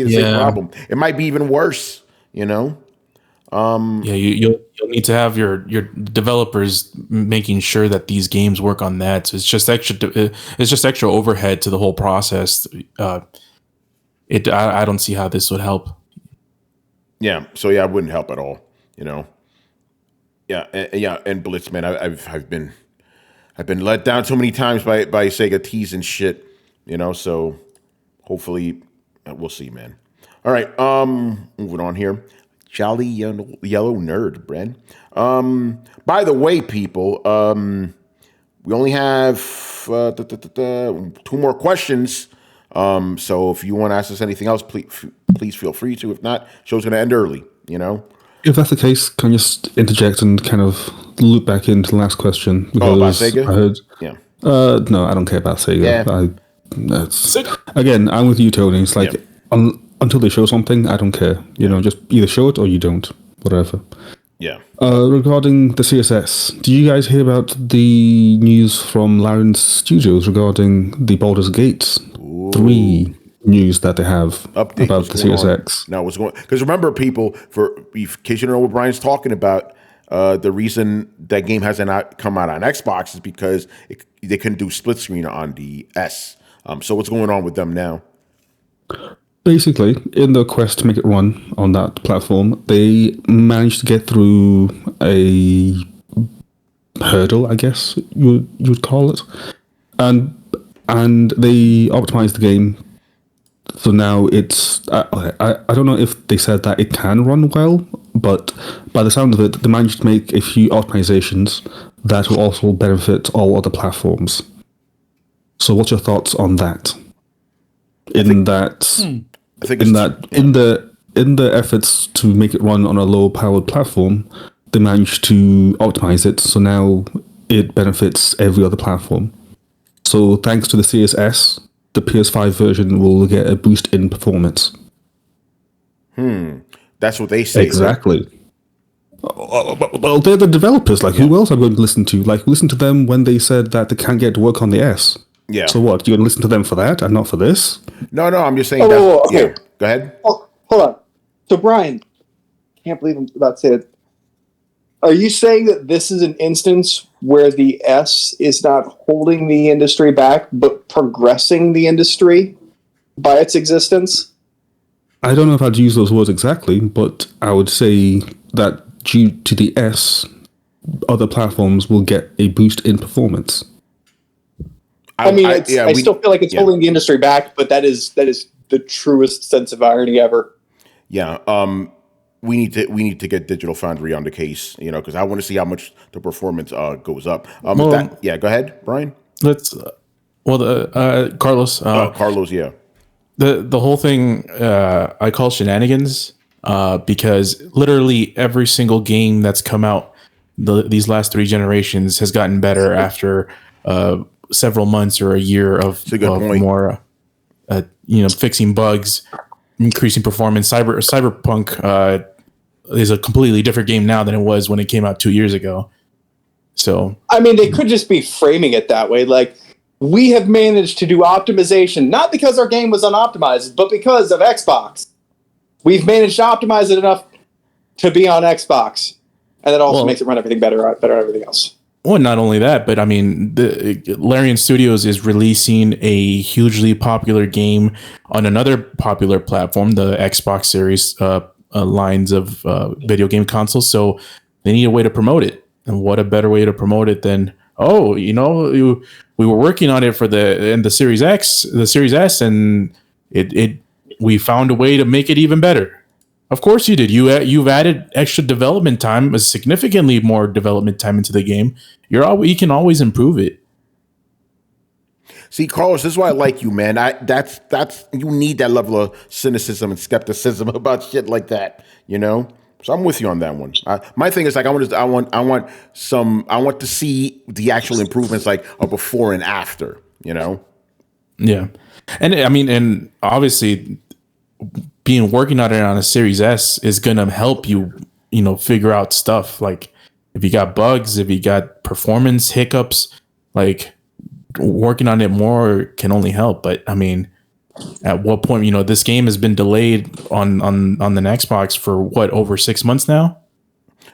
the same problem. It might be even worse, you'll need to have your developers making sure that these games work on that. So it's just extra overhead to the whole process. I don't see how this would help. Yeah, so it wouldn't help at all. And Blitz, man, I've been let down so many times by Sega teasing shit. So hopefully we'll see, man. All right, moving on here. Jolly yellow nerd, Brad. By the way, people, we only have 2 more questions. So if you want to ask us anything else, please feel free to. If not, show's going to end early. If that's the case, can you just interject and kind of loop back into the last question? About Sega? I heard. Yeah. No, I don't care about Sega. Yeah. Again, I'm with you, Tony. It's like until they show something, I don't care. Just either show it or you don't. Whatever. Yeah. Regarding the CSS, do you guys hear about the news from Larian Studios regarding the Baldur's Gate 3 news that they have about the Series X? No, what's going? Because remember, people, in case you don't know what Brian's talking about, the reason that game hasn't come out on Xbox is because they couldn't do split screen on the S. So what's going on with them now? Basically, in the quest to make it run on that platform, they managed to get through a hurdle, I guess you would call it, and they optimized the game. So now it's I don't know if they said that it can run well, but by the sound of it, they managed to make a few optimizations that will also benefit all other platforms. So what's your thoughts on that? In the efforts to make it run on a low-powered platform, they managed to optimize it, so now it benefits every other platform. So thanks to the Series S, the PS5 version will get a boost in performance. That's what they say. Exactly. Well, they're the developers. Who else am I going to listen to? Listen to them when they said that they can't get to work on the S. Yeah. So what? You're going to listen to them for that and not for this? No, I'm just saying. Okay. Yeah. Go ahead. Oh, hold on. So, Brian, can't believe I'm about to say it. Are you saying that this is an instance where the S is not holding the industry back, but progressing the industry by its existence? I don't know if I'd use those words exactly, but I would say that due to the S, other platforms will get a boost in performance. I still feel like it's holding the industry back, but that is the truest sense of irony ever. Yeah. We need to get Digital Foundry on the case, because I want to see how much the performance goes up. Go ahead, Brian. Let's Carlos. Carlos, yeah. The whole thing I call shenanigans because literally every single game that's come out these last 3 generations has gotten better after several months or a year of more fixing bugs, increasing performance. Cyberpunk is a completely different game now than it was when it came out 2 years ago. So I mean, they could just be framing it that way. Like, we have managed to do optimization, not because our game was unoptimized, but because of Xbox. We've managed to optimize it enough to be on Xbox. And that also makes it run everything better on everything else. Well, not only that, but I mean, Larian Studios is releasing a hugely popular game on another popular platform, the Xbox Series lines of video game consoles. So they need a way to promote it. And what a better way to promote it than, we were working on it for the Series X, the Series S, and we found a way to make it even better. Of course you did. You've added extra development time, significantly more development time into the game. You can always improve it. See, Carlos, this is why I like you, man. That's you need that level of cynicism and skepticism about shit like that, you know. So I'm with you on that one. My thing is like I want to see the actual improvements, like a before and after, you know. Yeah, and I mean, and obviously, working on it on a Series S is gonna help you, figure out stuff like if you got bugs, if you got performance hiccups, like working on it more can only help. But I mean, at what point, this game has been delayed on the Xbox for over 6 months now?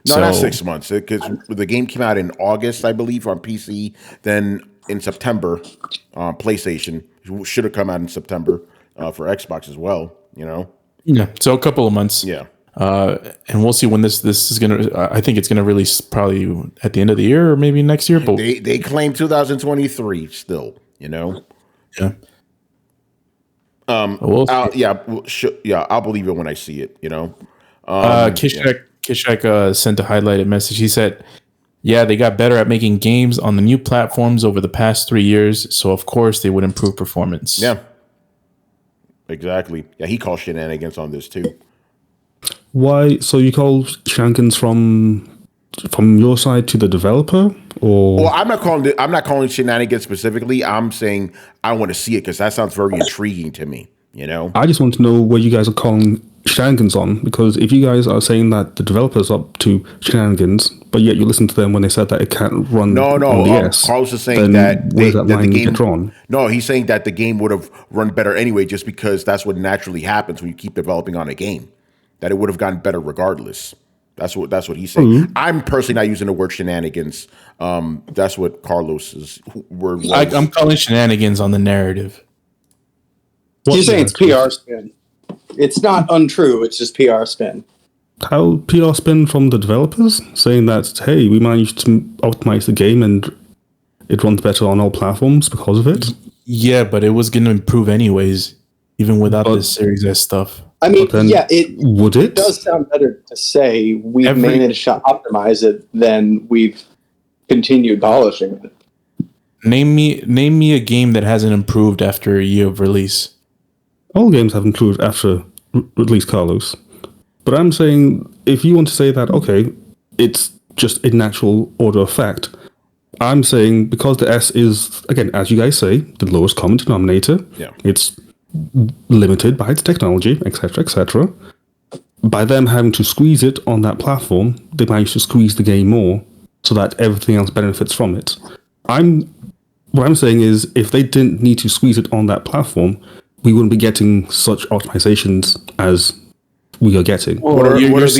No, not 6 months, because the game came out in August, I believe, on PC. Then in September, PlayStation should have come out in September for Xbox as well. Yeah, so a couple of months. Yeah, and we'll see when this is gonna. I think it's gonna release probably at the end of the year or maybe next year. But they claim 2023 still. Yeah. I'll believe it when I see it. Kishak sent a highlighted message. He said, "Yeah, they got better at making games on the new platforms over the past 3 years, so of course they would improve performance." Yeah, exactly. Yeah, he calls shenanigans on this too. Why? So you call shenanigans from your side to the developer, or? Well, I'm not calling shenanigans specifically. I'm saying I want to see it because that sounds very intriguing to me. I just want to know what you guys are calling shenanigans on, because if you guys are saying that the developer's up to shenanigans, but yet you listen to them when they said that it can't run on the S, Carlos is saying that the game drawn. No, he's saying that the game would have run better anyway, just because that's what naturally happens when you keep developing on a game. That it would have gotten better regardless. That's what he's saying. Mm-hmm. I'm personally not using the word shenanigans. That's what Carlos's word was. I'm calling shenanigans on the narrative. He's saying it's PR spin. It's not untrue. It's just PR spin. How PR spin from the developers saying that, hey, we managed to optimize the game and it runs better on all platforms because of it? Yeah, but it was going to improve anyways, even without this Series S stuff. I mean, it does sound better to say we've managed to optimize it than we've continued polishing it. Name me a game that hasn't improved after a year of release. All games have improved after release, Carlos. But I'm saying, if you want to say that, okay, it's just a natural order of fact, I'm saying because the S is, again, as you guys say, the lowest common denominator, it's limited by its technology, etc., etc. By them having to squeeze it on that platform, they manage to squeeze the game more so that everything else benefits from it. What I'm saying is, if they didn't need to squeeze it on that platform, we wouldn't be getting such optimizations as we are getting. Everyone's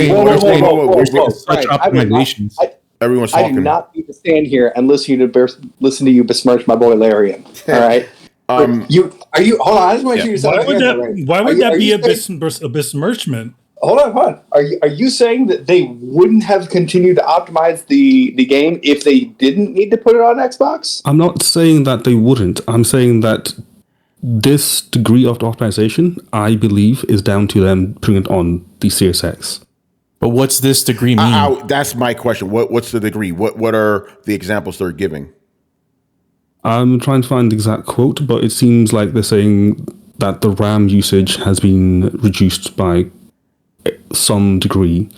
talking. I do not need to stand here and listen to you besmirch my boy Larian. All right. Hold on. I just want you to. Why would that be a besmirchment? Hold on. Are you saying that they wouldn't have continued to optimize the game if they didn't need to put it on Xbox? I'm not saying that they wouldn't. I'm saying that this degree of optimization, I believe, is down to them putting it on the Series X. But what's this degree mean? That's my question. What's the degree? What are the examples they're giving? I'm trying to find the exact quote, but it seems like they're saying that the RAM usage has been reduced by some degree.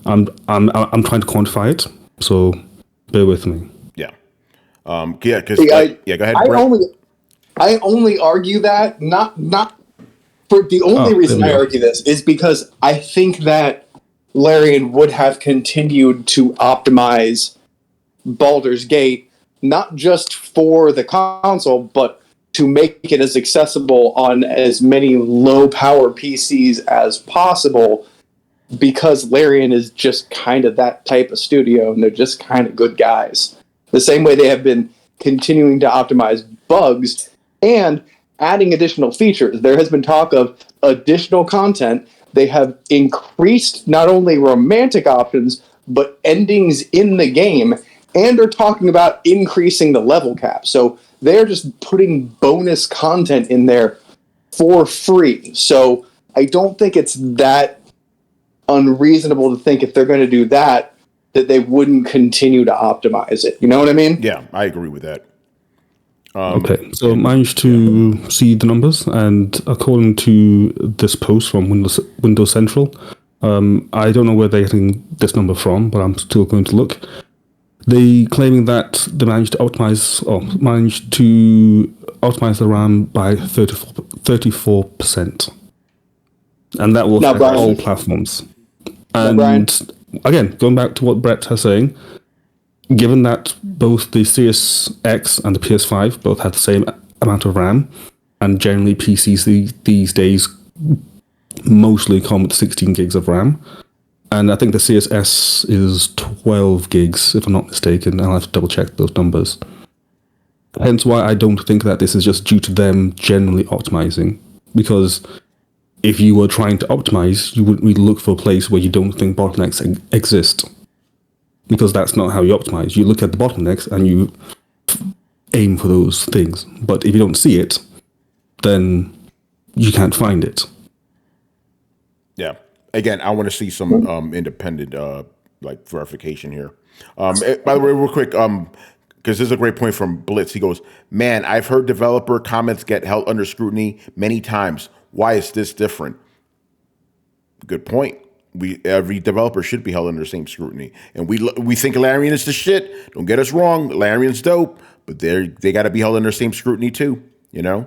I'm trying to quantify it, so bear with me. Yeah. Go ahead, Brent. I only argue that not for the only reason I argue this is because I think that Larian would have continued to optimize Baldur's Gate, not just for the console, but to make it as accessible on as many low-power PCs as possible, because Larian is just kind of that type of studio, and they're just kind of good guys. The same way they have been continuing to optimize bugs and adding additional features. There has been talk of additional content. They have increased not only romantic options, but endings in the game, and are talking about increasing the level cap. So they're just putting bonus content in there for free. So I don't think it's that unreasonable to think if they're going to do that, that they wouldn't continue to optimize it. You know what I mean? Yeah, I agree with that. Okay, so I managed to see the numbers, and according to this post from Windows Central, I don't know where they're getting this number from, but I'm still going to look. They claiming that they managed to optimize the RAM by 34%, and that will affect all platforms. And again, going back to what Brett was saying, given that both the Series X and the PS5 both have the same amount of RAM, and generally PCs these days mostly come with 16 gigs of RAM, and I think the Series S is 12 gigs, if I'm not mistaken. I'll have to double check those numbers. Hence why I don't think that this is just due to them generally optimizing, because if you were trying to optimize, you wouldn't really look for a place where you don't think bottlenecks exist, because that's not how you optimize. You look at the bottlenecks and you aim for those things. But if you don't see it, then you can't find it. Yeah. Again, I want to see some independent like verification here. By the way, real quick, because this is a great point from Blitz. He goes, "Man, I've heard developer comments get held under scrutiny many times. Why is this different?" Good point. Every developer should be held under the same scrutiny, and we think Larian is the shit. Don't get us wrong, Larian's dope, but they got to be held under the same scrutiny too. You know.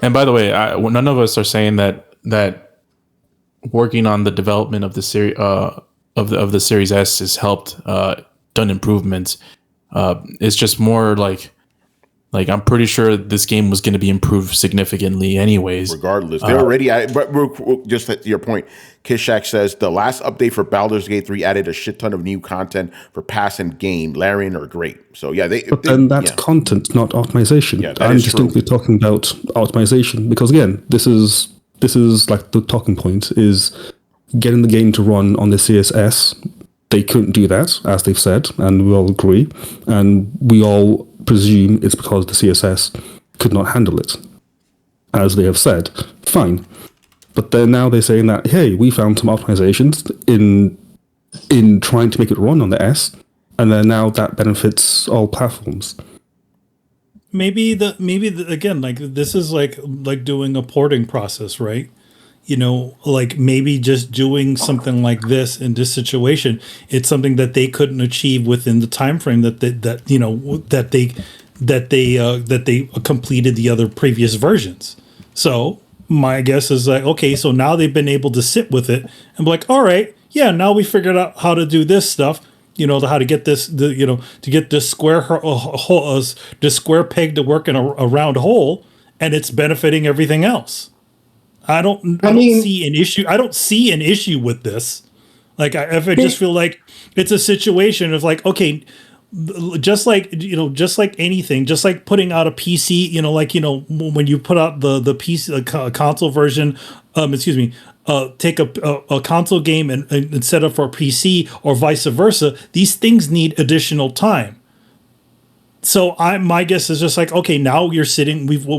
And by the way, none of us are saying that working on the development of the series of the Series S has helped done improvements. It's just more like I'm pretty sure this game was going to be improved significantly anyways. Regardless, they're already at it. But just to your point, Kishak says the last update for Baldur's Gate 3 added a shit ton of new content for past and game. Larian are great. So yeah, then that's content, not optimization. Yeah, I'm distinctly talking about optimization, because again, this is like the talking point is getting the game to run on the Series S. They couldn't do that, as they've said, and we all agree, and we all presume it's because the CSS could not handle it, as they have said. Fine, but then now they're saying that, hey, we found some optimizations in trying to make it run on the S, and then now that benefits all platforms. Maybe again, like this is like doing a porting process, right? You know, like maybe just doing something like this in this situation, it's something that they couldn't achieve within the time frame that they completed the other previous versions. So my guess is like, okay, so now they've been able to sit with it and be like, all right, yeah, now we figured out how to do this stuff. You know, how to get this, to get this square peg to work in a round hole, and it's benefiting everything else. I don't see an issue. I don't see an issue with this. Like, I just feel like it's a situation of like, okay, just like anything, just like putting out a PC, when you put out the PC console version, take a console game and set up for a PC or vice versa. These things need additional time. So my guess is just like, okay, now we're sitting with it,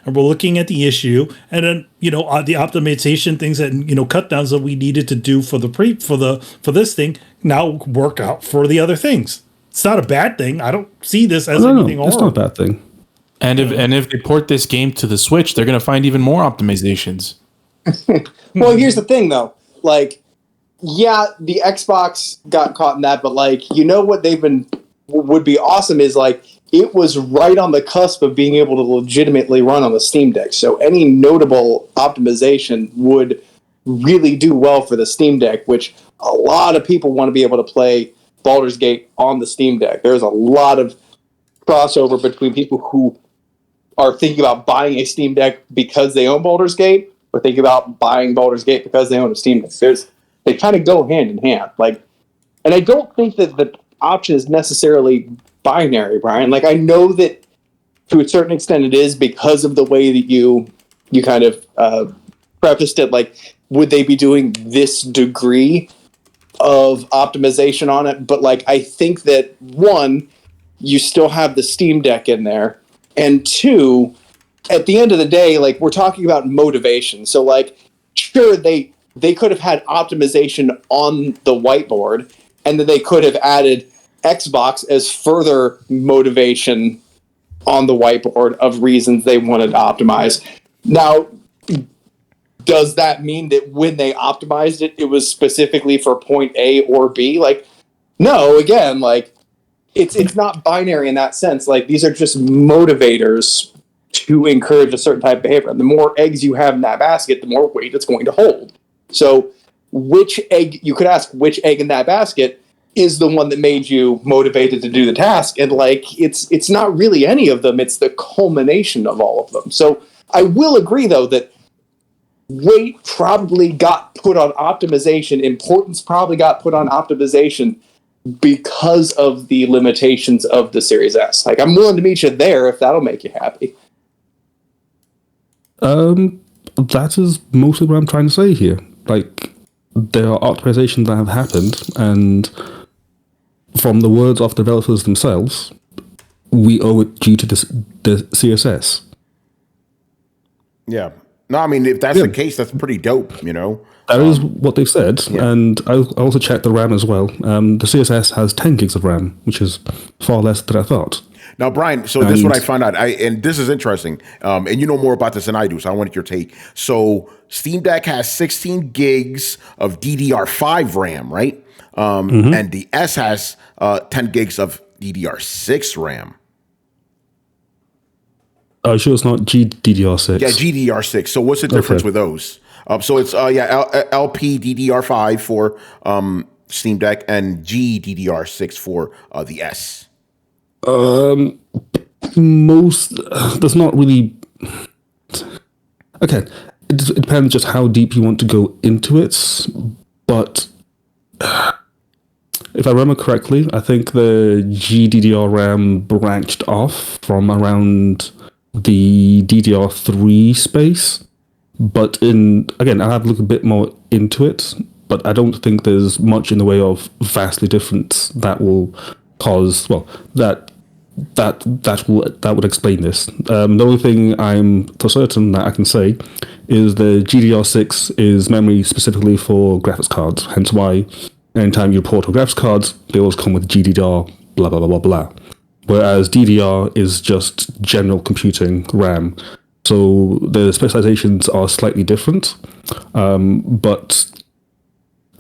and we're looking at the issue, and then the optimization things and cut downs that we needed to do for this thing now work out for the other things. It's not a bad thing. I don't see this as anything horrible. It's not a bad thing. And if they port this game to the Switch, they're going to find even more optimizations. Well, here's the thing though, like. Yeah, the Xbox got caught in that, but what would be awesome is it was right on the cusp of being able to legitimately run on the Steam Deck. So any notable optimization would really do well for the Steam Deck, which a lot of people want to be able to play Baldur's Gate on the Steam Deck. There's a lot of crossover between people who are thinking about buying a Steam Deck because they own Baldur's Gate, or thinking about buying Baldur's Gate because they own a Steam Deck. They kind of go hand in hand. Like, and I don't think that the option is necessarily binary, Brian. Like, I know that to a certain extent it is because of the way that you kind of prefaced it. Like, would they be doing this degree of optimization on it? But like, I think that one, you still have the Steam Deck in there, and two, at the end of the day, like, we're talking about motivation. So like, sure, they could have had optimization on the whiteboard, and then they could have added Xbox as further motivation on the whiteboard of reasons they wanted to optimize. Now, does that mean that when they optimized it, it was specifically for point A or B? Like, no, again, like, it's not binary in that sense. Like, these are just motivators to encourage a certain type of behavior. And the more eggs you have in that basket, the more weight it's going to hold. So which egg, you could ask which egg in that basket is the one that made you motivated to do the task. And like, it's not really any of them. It's the culmination of all of them. So I will agree, though, that weight probably got put on optimization. Importance probably got put on optimization because of the limitations of the Series S. Like, I'm willing to meet you there if that'll make you happy. That is mostly what I'm trying to say here. Like, there are optimizations that have happened, and from the words of developers themselves, we owe it due to the CSS. Yeah. No, I mean, if that's the case, that's pretty dope, you know? That is what they've said, and I also checked the RAM as well. The CSS has 10 gigs of RAM, which is far less than I thought. Now, Brian, so this is what I found out, and this is interesting, and you know more about this than I do, so I wanted your take. So Steam Deck has 16 gigs of DDR5 RAM, right? And the S has 10 gigs of DDR6 RAM. Sure it's not GDDR6. Yeah, GDDR6. So what's the difference with those? So it's LP DDR5 for Steam Deck and GDDR6 for the S. There's not really. Okay, it depends just how deep you want to go into it, but if I remember correctly, I think the GDDR RAM branched off from around the DDR3 space, but I'll have to look a bit more into it, but I don't think there's much in the way of vastly difference that will cause, well, that would explain this. The only thing I'm for certain that I can say is the GDDR6 is memory specifically for graphics cards, hence why anytime you port to graphics cards, they always come with GDDR, blah, blah, blah, blah, blah. Whereas DDR is just general computing RAM. So the specializations are slightly different. But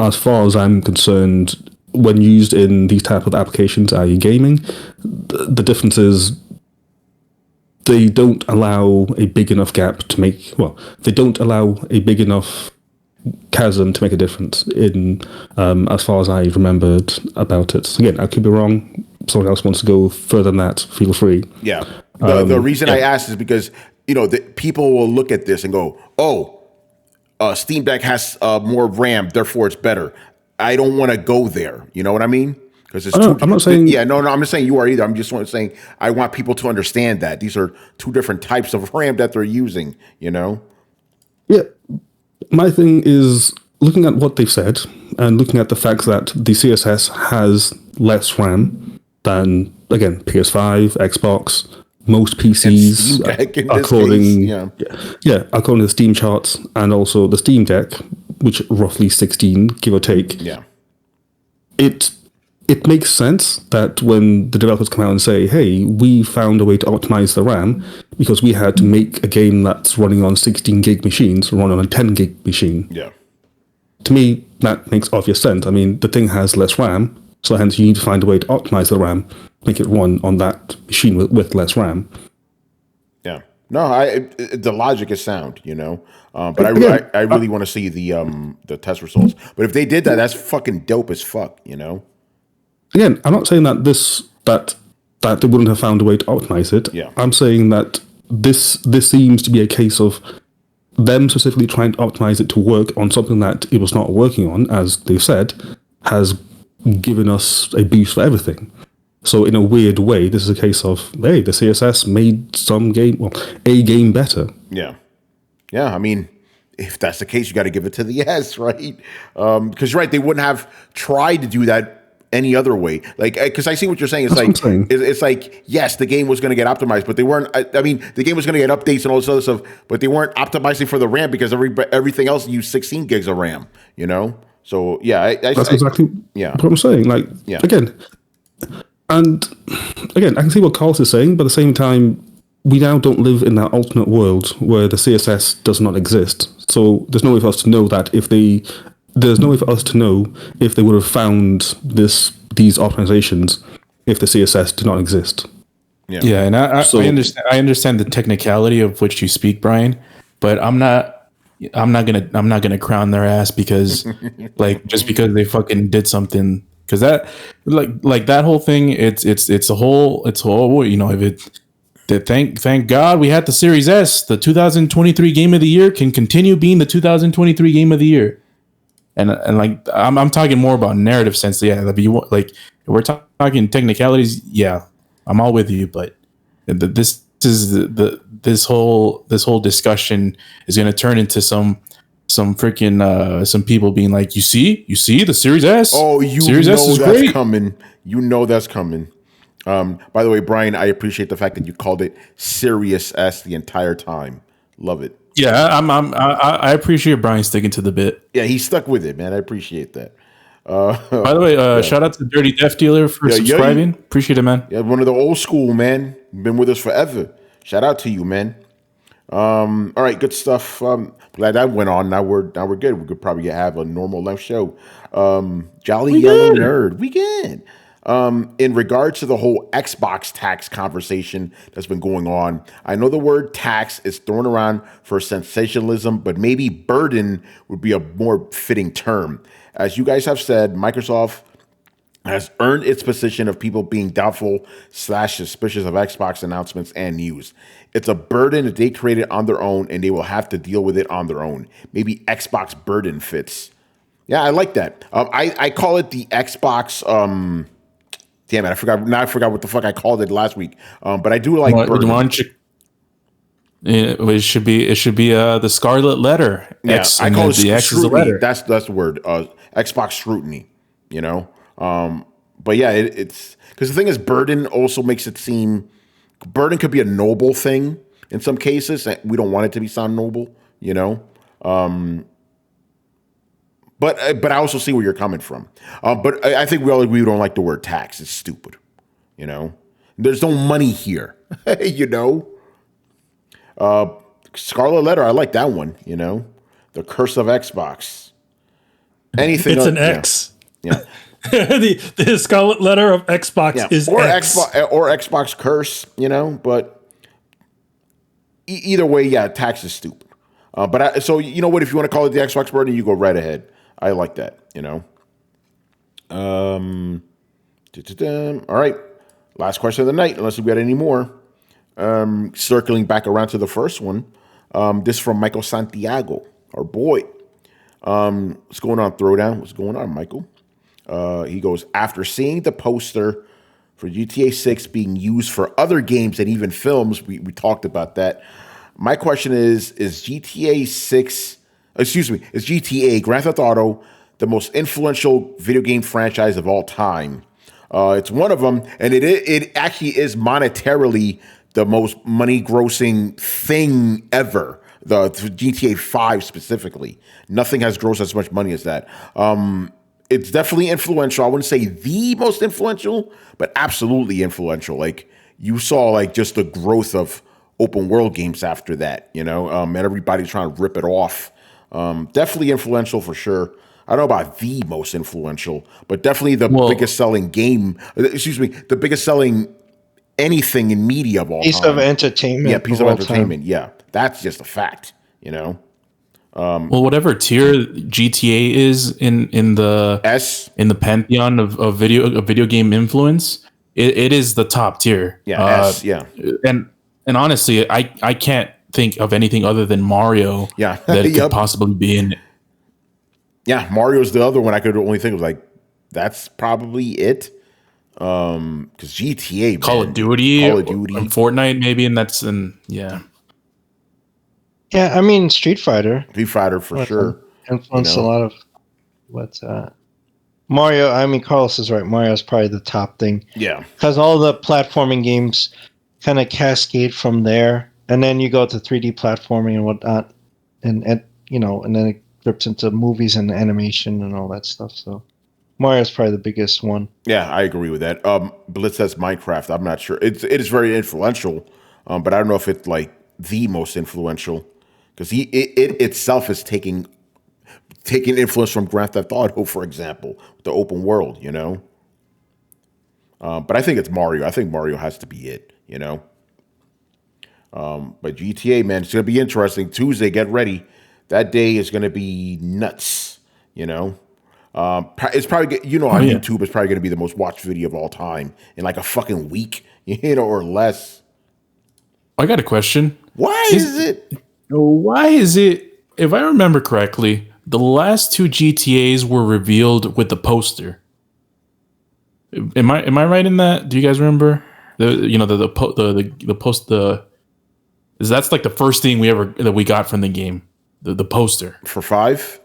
as far as I'm concerned, when used in these type of applications, i.e. gaming, the difference is they don't allow a big enough gap to make, well, they don't allow a big enough chasm to make a difference in, as far as I remembered about it. Again, I could be wrong. Someone else wants to go further than that, feel free. Yeah. The reason I asked is because, you know, people will look at this and go, Steam Deck has more RAM, therefore it's better. I don't want to go there. You know what I mean? Because it's I'm not saying. Yeah, no, I'm not saying you are either. I'm just saying I want people to understand that these are two different types of RAM that they're using. You know? Yeah. My thing is looking at what they've said and looking at the fact that the CSS has less RAM than, again, PS5, Xbox, most PCs, according to the Steam charts, and also the Steam Deck, which roughly 16, give or take. Yeah, it makes sense that when the developers come out and say, "Hey, we found a way to optimize the RAM because we had to make a game that's running on 16 gig machines run on a 10 gig machine." Yeah, to me that makes obvious sense. I mean, the thing has less RAM. So hence you need to find a way to optimize the RAM, make it run on that machine with less RAM. Yeah. No, the logic is sound, you know. But I really want to see the test results. But if they did that, that's fucking dope as fuck, you know. Again, I'm not saying that that they wouldn't have found a way to optimize it. Yeah. I'm saying that this seems to be a case of them specifically trying to optimize it to work on something that it was not working on, as they've said, has given us a boost for everything. So in a weird way, this is a case of, hey, the CSS made a game better. Yeah. Yeah, I mean, if that's the case, you got to give it to the yes, right? Because you're right, they wouldn't have tried to do that any other way. Like, because I see what you're saying. It's like, yes, the game was going to get optimized, but they weren't. I mean, the game was going to get updates and all this other stuff, but they weren't optimizing for the RAM because everything else used 16 gigs of RAM, you know? So, yeah. That's exactly what I'm saying. Like, again, I can see what Carlos is saying, but at the same time, we now don't live in that alternate world where the CSS does not exist. So there's no way for us to know that there's no way for us to know if they would have found these optimizations if the CSS did not exist. Yeah, and I understand the technicality of which you speak, Brian, but I'm not gonna crown their ass because just because they fucking did something, because that like that whole thing it's a whole you know, if it. Thank God we had the Series S. The 2023 Game of the Year can continue being the 2023 Game of the Year. And like I'm talking more about narrative sense. Yeah, like we're talking technicalities. Yeah, I'm all with you. But this whole discussion is going to turn into some freaking some people being like, you see the Series S. Oh, Series S is that's great. coming. You know that's coming. By the way, Brian, I appreciate the fact that you called it Serious S the entire time. Love it. Yeah, I appreciate Brian sticking to the bit. Yeah, he stuck with it, man. I appreciate that. By the way, shout out to Dirty Deaf Dealer for subscribing. Appreciate it, man. Yeah, one of the old school, man. Been with us forever. Shout out to you, man. All right, good stuff. Glad that went on. Now we're good. We could probably have a normal length show. Jolly Yellow Nerd, we good. In regards to the whole Xbox tax conversation that's been going on, I know the word tax is thrown around for sensationalism, but maybe burden would be a more fitting term. As you guys have said, Microsoft has earned its position of people being doubtful / suspicious of Xbox announcements and news. It's a burden that they created on their own, and they will have to deal with it on their own. Maybe Xbox burden fits. Yeah, I like that. I call it the Xbox... Damn it! I forgot what the fuck I called it last week. But I do like burden. It should be the Scarlet Letter. Yeah, I call it the scrutiny. That's the word. Xbox scrutiny. You know. But yeah, it's because the thing is, burden also makes it seem burden could be a noble thing in some cases. We don't want it to sound noble. You know. But I also see where you're coming from. But I think we all agree we don't like the word tax. It's stupid. You know? There's no money here. You know? Scarlet Letter, I like that one. You know? The Curse of Xbox. Anything it's an X. Yeah. the Scarlet Letter of Xbox is X. Or Xbox Curse, you know? But either way, yeah, tax is stupid. So you know what? If you want to call it the Xbox burden, you go right ahead. I like that, you know. All right. Last question of the night, unless we got any more. Circling back around to the first one. This from Michael Santiago, our boy. What's going on, Throwdown? What's going on, Michael? He goes, after seeing the poster for GTA 6 being used for other games and even films, we talked about that. My question is GTA Grand Theft Auto the most influential video game franchise of all time? It's one of them, and it actually is monetarily the most money-grossing thing ever. The GTA 5 specifically. Nothing has grossed as much money as that. It's definitely influential. I wouldn't say the most influential, but absolutely influential. Like, you saw like just the growth of open world games after that, you know, and everybody's trying to rip it off. Definitely influential for sure. I don't know about the most influential, but definitely the biggest selling game. The biggest selling anything in media of all piece time. of entertainment. Yeah, piece of entertainment. Time. Yeah, that's just a fact. Well, whatever tier GTA is in the pantheon of video game influence, it is the top tier. Yeah, S. Yeah, and honestly, I can't think of anything other than Mario. Yeah, that it could possibly be in it. Yeah, Mario's the other one I could only think of. Like, that's probably it. Because GTA, Call of Duty, and Fortnite, maybe, and yeah. Yeah, I mean Street Fighter for sure influenced a lot of what Mario. I mean, Carlos is right. Mario's probably the top thing. Yeah, because all the platforming games kind of cascade from there, and then you go to 3D platforming and whatnot, and then it drips into movies and animation and all that stuff. So Mario's probably the biggest one. Yeah, I agree with that. Blitz says Minecraft. I'm not sure. It is very influential, but I don't know if it's like the most influential. Because it itself is taking influence from Grand Theft Auto, for example, the open world, But I think it's Mario. I think Mario has to be it, But GTA, man, it's going to be interesting. Tuesday, get ready. That day is going to be nuts, It's probably, on YouTube, it's probably going to be the most watched video of all time in like a fucking week, or less. I got a question. Why is it, if I remember correctly, the last two GTAs were revealed with the poster? Am I right in that? Do you guys remember? The post that's like the first thing we got from the game. The poster. For 5?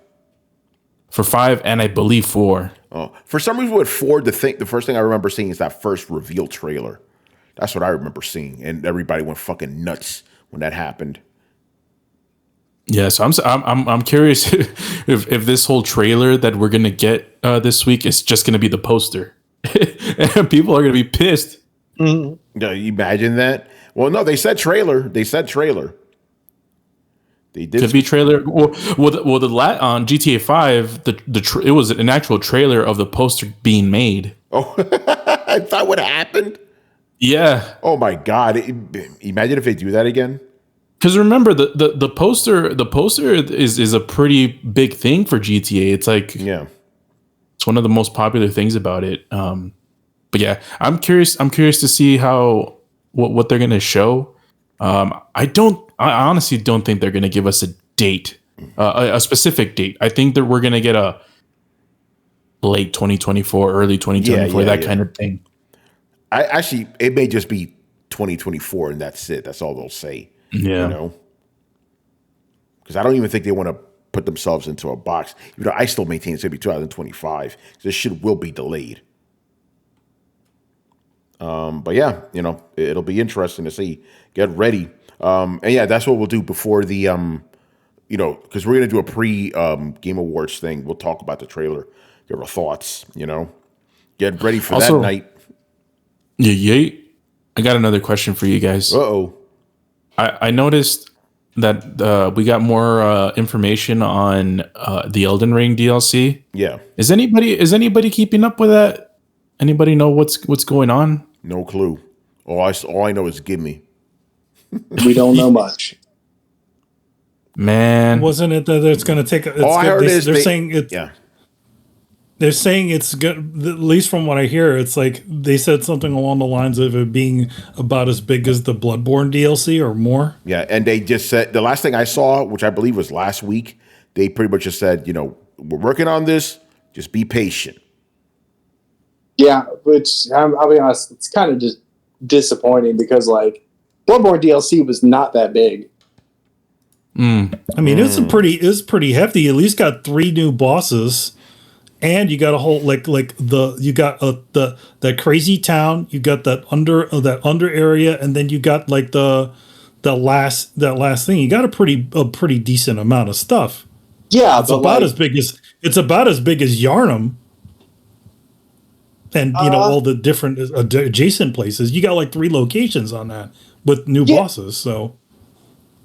For 5 and I believe 4. Oh, for some reason with 4, the first thing I remember seeing is that first reveal trailer. That's what I remember seeing, and everybody went fucking nuts when that happened. Yeah, so I'm curious if this whole trailer that we're gonna get this week is just gonna be the poster, and people are gonna be pissed. Mm-hmm. Yeah, you imagine that? Well, no, they said trailer. They did. Could be trailer. On GTA 5, it was an actual trailer of the poster being made. Oh, I thought what happened. Yeah. Oh my God! Imagine if they do that again. Because remember, the poster is a pretty big thing for GTA. It's like, it's one of the most popular things about it. But yeah, I'm curious to see what they're gonna show. I honestly don't think they're gonna give us a date, a specific date. I think that we're gonna get a late 2024, early 2024, kind of thing. It may just be 2024, and that's it. That's all they'll say. Yeah. Because I don't even think they want to put themselves into a box. I still maintain it's going to be 2025. This shit will be delayed. But yeah, it'll be interesting to see. Get ready. And yeah, that's what we'll do before the, because we're going to do a pre-Game Awards thing. We'll talk about the trailer, give our thoughts, Get ready for that night. Yeah. I got another question for you guys. Uh-oh. I noticed that we got more information on the Elden Ring DLC. Yeah. Is anybody keeping up with that? Anybody know what's going on? No clue. All I know is gimme. We don't know much. Man, wasn't it that it's going to take? I heard they're saying it. Yeah. They're saying it's good, at least from what I hear. It's like they said something along the lines of it being about as big as the Bloodborne DLC or more. Yeah, and they just said, the last thing I saw, which I believe was last week, they pretty much just said, we're working on this, just be patient. Yeah, which, I'll be honest, it's kind of just disappointing because, like, Bloodborne DLC was not that big. I mean, it's pretty hefty. You at least got 3 new bosses. And you got a whole the crazy town. You got that under area, and then you got like that last thing. You got a pretty decent amount of stuff. Yeah, it's about as big as Yarnum, and all the different adjacent places. You got like 3 locations on that with new bosses. So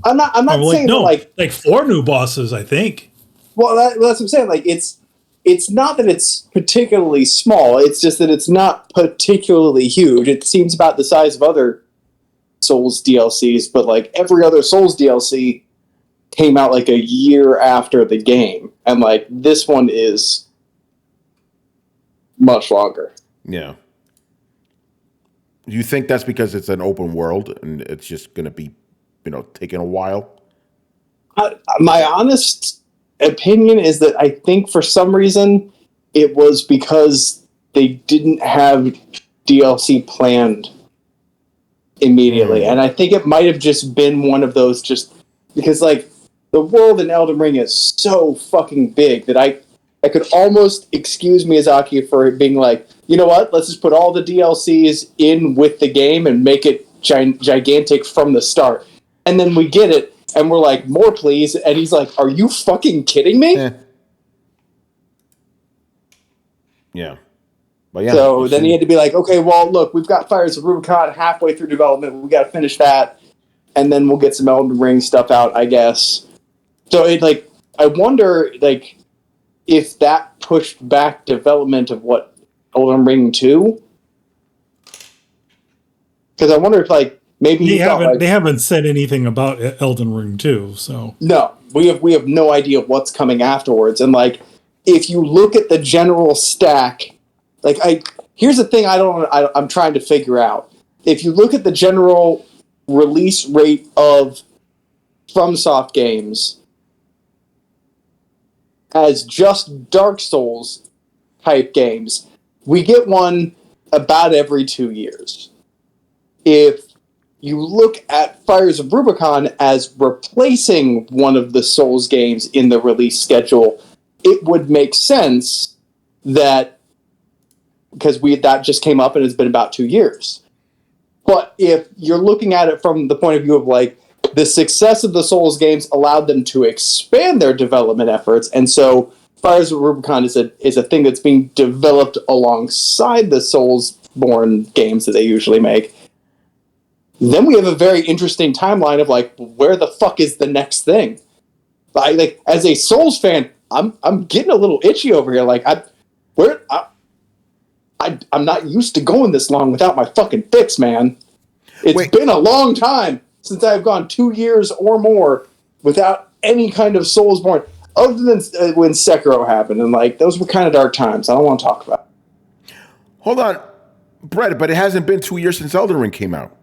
I'm not saying like 4 new bosses. I think. Well, that's what I'm saying. Like it's not that it's particularly small, it's just that it's not particularly huge. It seems about the size of other Souls DLCs, but like every other Souls DLC came out like a year after the game, and like this one is much longer. Yeah. Do you think that's because it's an open world and it's just going to be, taking a while? My honest opinion is that I think for some reason it was because they didn't have DLC planned immediately. And I think it might have just been one of those, just because like the world in Elden Ring is so fucking big that I could almost excuse Miyazaki for being like, you know what, let's just put all the DLCs in with the game and make it gigantic from the start. And then we get it, and we're like, more please. And he's like, are you fucking kidding me? Yeah. But yeah. So then he had to be like, okay, well, look, we've got Fires of Rubicon halfway through development. We got to finish that, and then we'll get some Elden Ring stuff out, I guess. So it like, I wonder like if that pushed back development of what Elden Ring 2. Because I wonder if like maybe they haven't said anything about Elden Ring 2, so no, we have no idea what's coming afterwards. And like, if you look at the general stack, like here's the thing I'm trying to figure out. If you look at the general release rate of FromSoft games as just Dark Souls type games, we get one about every 2 years. If you look at Fires of Rubicon as replacing one of the Souls games in the release schedule, it would make sense that, because that just came up and it's been about 2 years. But if you're looking at it from the point of view of like, the success of the Souls games allowed them to expand their development efforts, and so Fires of Rubicon is a thing that's being developed alongside the Soulsborne games that they usually make, then we have a very interesting timeline of like, where the fuck is the next thing? Like, as a Souls fan, I'm getting a little itchy over here. Like, I'm not used to going this long without my fucking fix, man. It's been a long time since I've gone 2 years or more without any kind of Soulsborne, other than when Sekiro happened, and like those were kind of dark times. I don't want to talk about it. Hold on, Brett, but it hasn't been 2 years since Elden Ring came out.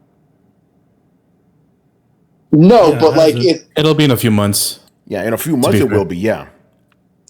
No, but like it'll be in a few months. Yeah, in a few months it will be. Yeah.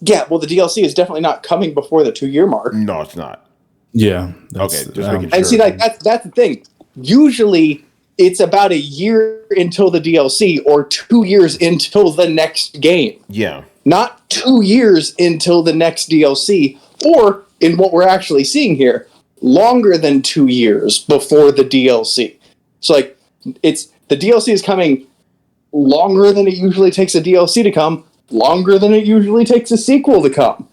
Yeah, well, the DLC is definitely not coming before the 2 year mark. No, it's not. Yeah. Okay, just making sure. And see, like that's the thing. Usually, it's about a year until the DLC, or 2 years until the next game. Yeah. Not 2 years until the next DLC, or in what we're actually seeing here, longer than 2 years before the DLC. So, like, the DLC is coming longer than it usually takes a DLC to come, longer than it usually takes a sequel to come.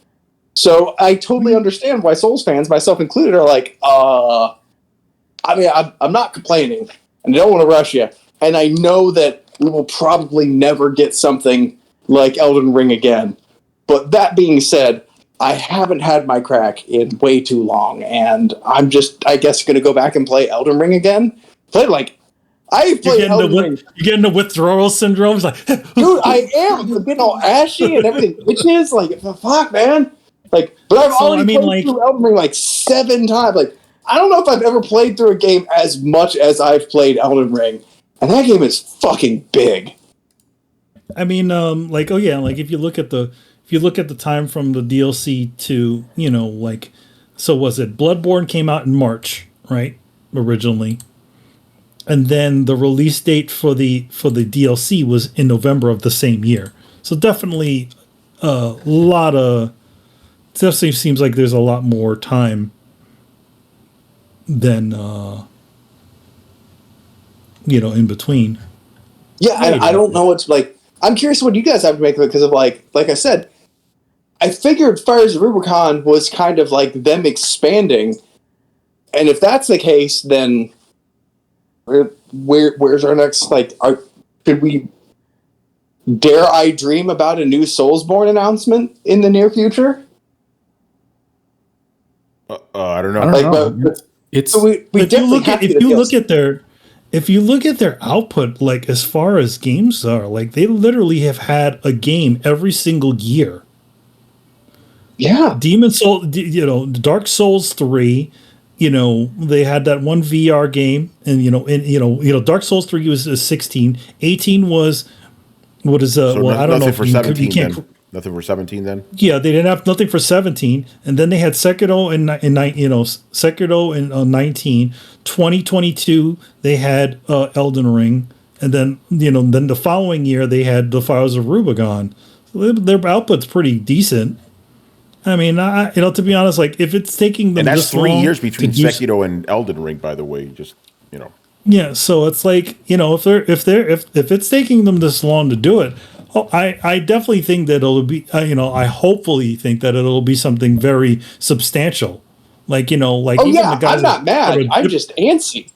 So I totally understand why Souls fans, myself included, are like, I mean, I'm not complaining, and I don't want to rush you. And I know that we will probably never get something like Elden Ring again. But that being said, I haven't had my crack in way too long, and I'm just, I guess, going to go back and play Elden Ring again. I've played Elden Ring. You're getting the withdrawal syndrome. It's like, dude, I am. I'm getting all ashy and everything itches. Like, fuck, man. Like, but I've already played through Elden Ring like 7 times. Like, I don't know if I've ever played through a game as much as I've played Elden Ring, and that game is fucking big. I mean, like, oh yeah, like if you look at the time from the DLC to, like, so was it Bloodborne came out in March, right? Originally. And then the release date for the DLC was in November of the same year. So definitely definitely seems like there's a lot more time than in between. Yeah, I don't know what's like. I'm curious what you guys have to make of it, because of like I said, I figured Fires of Rubicon was kind of like them expanding, and if that's the case, then where's our next, like, could we, dare I dream about a new Soulsborne announcement in the near future? I don't know. It's if you look at their output, like as far as games are, like they literally have had a game every single year. Yeah, Demon Soul, Dark Souls 3. They had that one VR game, and Dark Souls 3 was 16. 18 was what is So I don't know for 17 then. Nothing for 17 then. Yeah, they didn't have nothing for 17, and then they had Sekiro Sekiro in 19. 2022 they had Elden Ring, and then then the following year they had the Files of Rubicon. So their output's pretty decent. I mean, to be honest, like if it's taking them, and that's this 3 long years between Sekiro and Elden Ring, by the way. Just Yeah, so it's like if it's taking them this long to do it, I definitely think that it'll be I hopefully think that it'll be something very substantial, like like oh yeah, I'm not mad. I'm just antsy.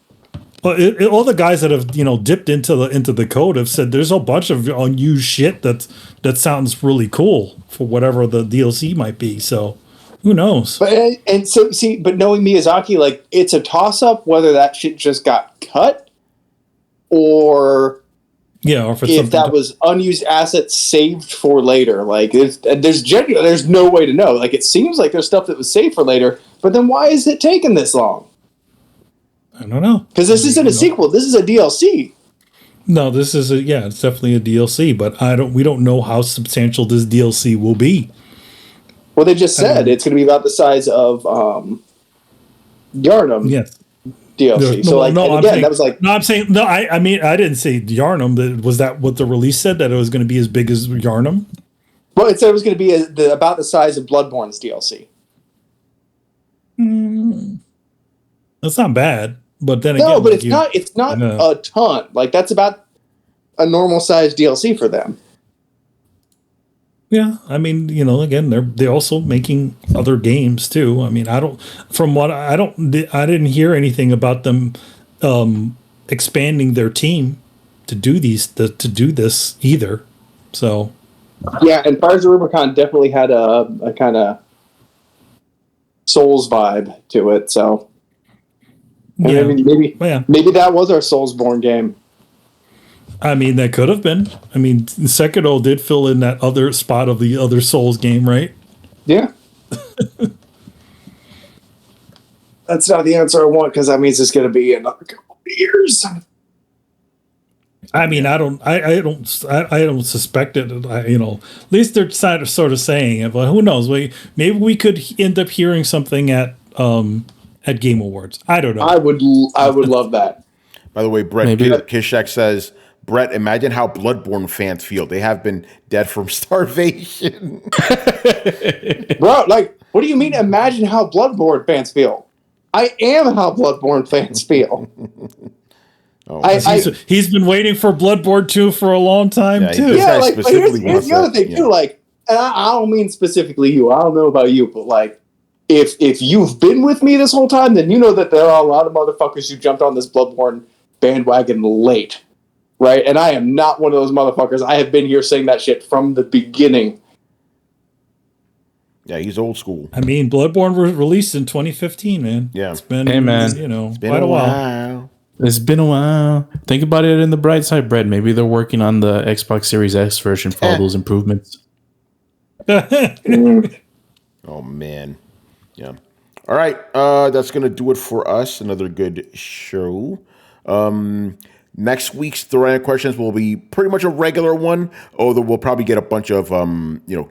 Well, all the guys that have dipped into the code have said there's a bunch of unused shit that sounds really cool for whatever the DLC might be. So who knows? But knowing Miyazaki, like it's a toss up whether that shit just got cut or or if that was unused assets saved for later. Like there's no way to know. Like it seems like there's stuff that was saved for later, but then why is it taking this long? I don't know. Because this isn't a sequel. This is a DLC. No, this is it's definitely a DLC, but we don't know how substantial this DLC will be. Well, they just said it's going to be about the size of Yarnum. Yes. DLC. I mean, I didn't say Yarnum. Was that what the release said, that it was going to be as big as Yarnum? Well, it said it was going to be about the size of Bloodborne's DLC. That's not bad. But then again, but it's not a ton. Like that's about a normal sized DLC for them. Yeah, I mean, again, they're also making other games too. I mean, I didn't hear anything about them expanding their team to do this either. So yeah, and Fires of Rubicon definitely had a kind of Souls vibe to it. So. Yeah. I mean, maybe that was our Soulsborne game. I mean, that could have been. I mean, Sekiro did fill in that other spot of the other Souls game, right? Yeah. That's not the answer I want, because that means it's going to be another couple of years. I mean, I don't suspect it. At least they're sort of saying it, but who knows? Maybe we could end up hearing something at Game Awards. I don't know. I would love that. By the way, Brett Kishak says, Brett, imagine how Bloodborne fans feel. They have been dead from starvation. Bro, like, what do you mean imagine how Bloodborne fans feel? I am how Bloodborne fans feel. He's been waiting for Bloodborne 2 for a long time, too. Yeah, like, but here's the other thing, too. Like, and I don't mean specifically you. I don't know about you, but, like, if you've been with me this whole time, then you know that there are a lot of motherfuckers who jumped on this Bloodborne bandwagon late, right? And I am not one of those motherfuckers. I have been here saying that shit from the beginning. Yeah, he's old school. I mean, Bloodborne was released in 2015, man. Yeah. It's been, it's been quite a while. It's been a while. Think about it in the bright side, Brett. Maybe they're working on the Xbox Series X version for all those improvements. Oh, man. Yeah. All right. That's going to do it for us. Another good show. Next week's Throwdown Questions will be pretty much a regular one, although we'll probably get a bunch of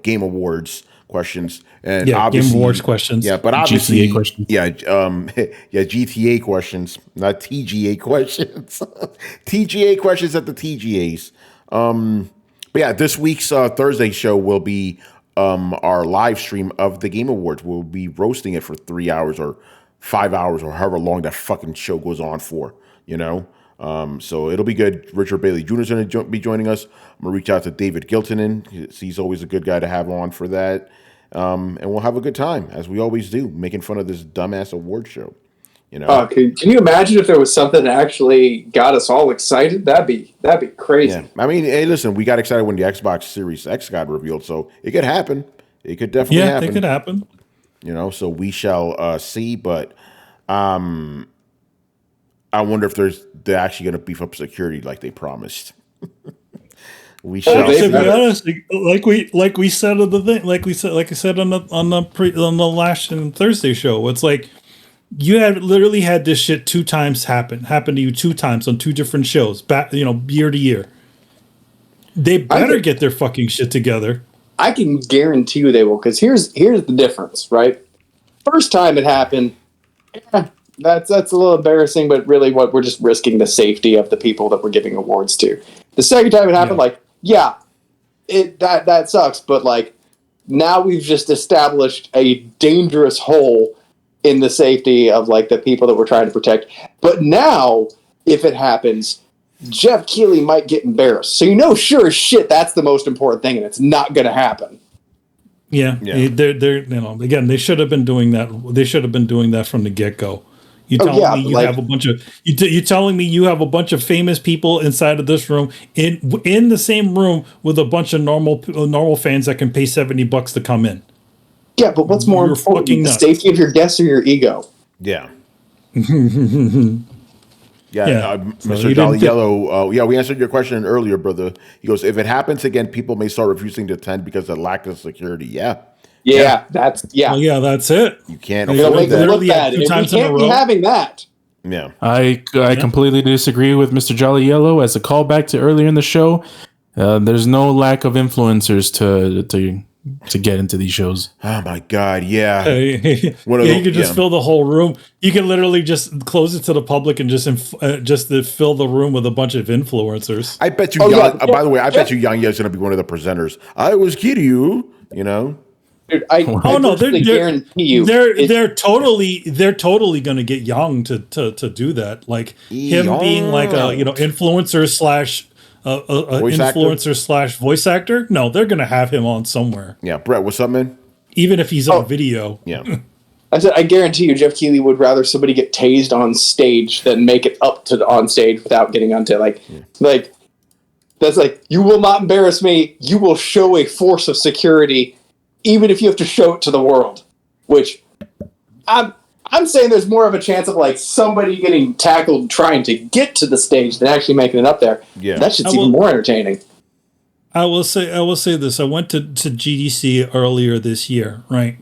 Game Awards questions and Game Awards questions. Yeah, but obviously GTA questions. GTA questions, not TGA questions. TGA questions at the TGAs. But yeah, this week's Thursday show will be our live stream of the Game Awards. We'll be roasting it for 3 hours or 5 hours or however long that fucking show goes on for, so it'll be good. Richard Bailey Jr. is going to be joining us. I'm going to reach out to David Giltonen. He's always a good guy to have on for that. And we'll have a good time, as we always do, making fun of this dumbass award show. Can you imagine if there was something that actually got us all excited? That'd be crazy. Yeah. I mean, hey, listen, we got excited when the Xbox Series X got revealed, so it could happen. It could definitely happen. Yeah, it could happen. So we shall see. But I wonder if they're actually going to beef up security like they promised. We shall. To be honest, like we said on the thing, like I said on the last Thursday show, it's like you had literally had this shit 2 times happen to you 2 times on 2 different shows, back year to year. They better get their fucking shit together. I can guarantee you they will, because here's the difference, right? First time it happened, that's a little embarrassing, but really what we're just risking the safety of the people that we're giving awards to. The second time it happened, that sucks, but like now we've just established a dangerous hole in the safety of like the people that we're trying to protect. But now, if it happens, Jeff Keighley might get embarrassed. So sure as shit, that's the most important thing, and it's not going to happen. Yeah. They're again, they should have been doing that. They should have been doing that from the get go. You telling me you have a bunch of you telling me you have a bunch of famous people inside of this room in the same room with a bunch of normal fans that can pay $70 to come in. Yeah, but what's more important, the safety of your guests or your ego? Yeah. Mr. Jolly Yellow. We answered your question earlier, brother. He goes, if it happens again, people may start refusing to attend because of lack of security. That's it. You can't afford that. Look bad. We can't be having that. Yeah, I completely disagree with Mr. Jolly Yellow. As a callback to earlier in the show, there's no lack of influencers to get into these shows. Oh my God, yeah. You can just fill the whole room. You can literally just close it to the public and just to fill the room with a bunch of influencers. I bet you. By the way, I bet you Yang Ye's going to be one of the presenters. I was Kiryu, Dude, I guarantee you, they're totally going to get Yang to do that. Like him being like a influencer slash influencer slash voice actor. No, they're going to have him on somewhere. Yeah, Brett, what's up, man? Even if he's on video. Yeah. I said, I guarantee you, Jeff Keighley would rather somebody get tased on stage than make it up to on stage without getting onto like that's like, you will not embarrass me. You will show a force of security, even if you have to show it to the world. Which I'm saying there's more of a chance of like somebody getting tackled trying to get to the stage than actually making it up there. Yeah, that shit's even more entertaining. I will say this. I went to GDC earlier this year, right?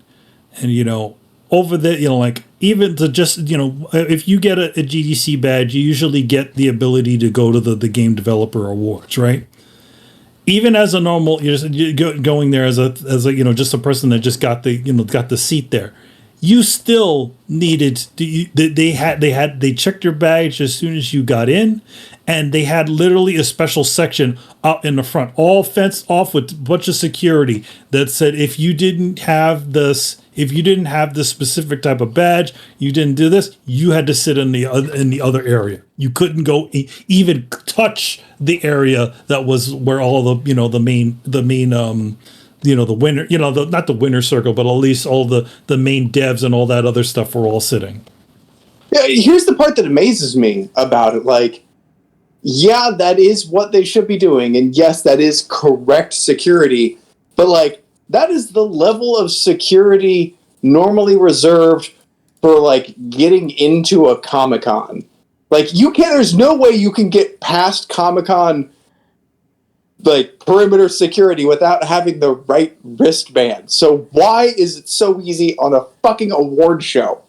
And over there, like even to just if you get a GDC badge, you usually get the ability to go to the Game Developer Awards, right? Even as a normal, you're going there as a just a person that just got the seat there. You still needed they checked your badge as soon as you got in, and they had literally a special section out in the front, all fenced off with a bunch of security that said if you didn't have this specific type of badge, you didn't do this, you had to sit in the other area. You couldn't go even touch the area that was where all the the main the winner, not the winner circle, but at least all the main devs and all that other stuff were all sitting. Yeah, here's the part that amazes me about it. Like, yeah, that is what they should be doing. And yes, that is correct security. But like, that is the level of security normally reserved for like getting into a Comic-Con. Like, there's no way you can get past Comic-Con like perimeter security without having the right wristband. So why is it so easy on a fucking award show?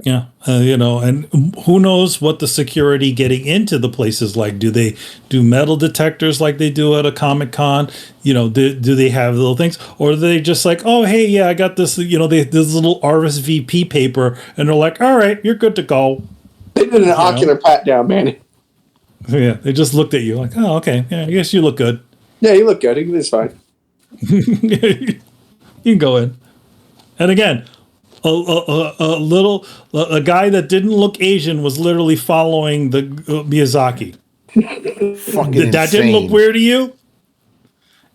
Yeah, and who knows what the security getting into the places like? Do they do metal detectors like they do at a Comic-Con? Do they have little things, or are they just like, oh hey, yeah, I got this, this little RSVP paper, and they're like, all right, you're good to go. They did an ocular pat down, man. Yeah, they just looked at you like, oh, okay, yeah, I guess you look good. Yeah, you look good. It's fine. You can go in. And again, a guy that didn't look Asian was literally following the Miyazaki. Fucking that didn't look weird to you?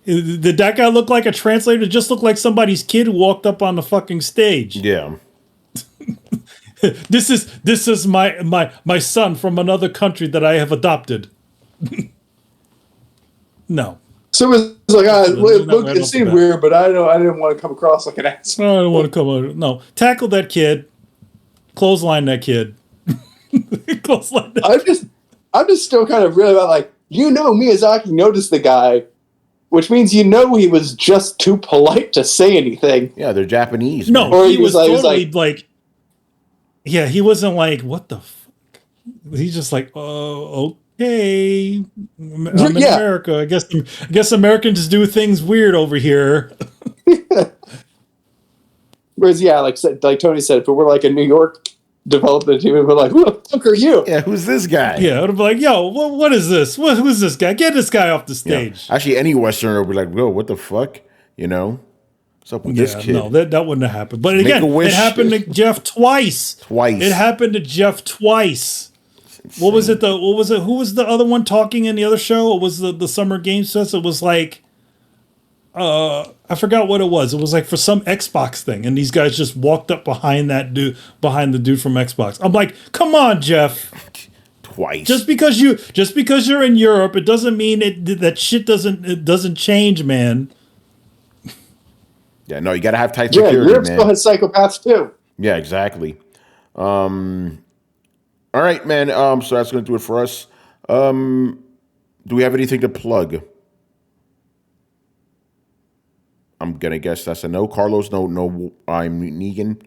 Did that guy look like a translator? It just looked like somebody's kid who walked up on the fucking stage. Yeah. This is my son from another country that I have adopted. No. So it was like, it seemed weird, but I didn't want to come across like an asshole. I don't want to come out. No, tackle that kid, clothesline that kid. Clothesline that I'm just still kind of really about like, Miyazaki noticed the guy, which means he was just too polite to say anything. Yeah, they're Japanese. No, man. He was totally like, yeah, he wasn't like, what the fuck? He's just like, okay, I'm in America. I guess Americans do things weird over here. Whereas, like Tony said, if it were like a New York development team, we'd be like, who the fuck are you? Yeah, who's this guy? Yeah, it'd be like, yo, what is this? Who's this guy? Get this guy off the stage. Yeah. Actually, any Westerner would be like, whoa, what the fuck? What's up with this kid? No, that wouldn't have happened. But again, it happened to Jeff twice. It happened to Jeff twice. What was it? Who was the other one talking in the other show? It was the Summer Games Fest. It was like, I forgot what it was. It was like for some Xbox thing, and these guys just walked up behind the dude from Xbox. I'm like, come on, Jeff. Twice. Just because you're in Europe, it doesn't mean that shit doesn't change, man. Yeah, no, you gotta have tight security, Europe man. Still has psychopaths too. Yeah, exactly. All right, man. So that's gonna do it for us. Do we have anything to plug? I'm gonna guess that's a no. Carlos, no. I'm Negan.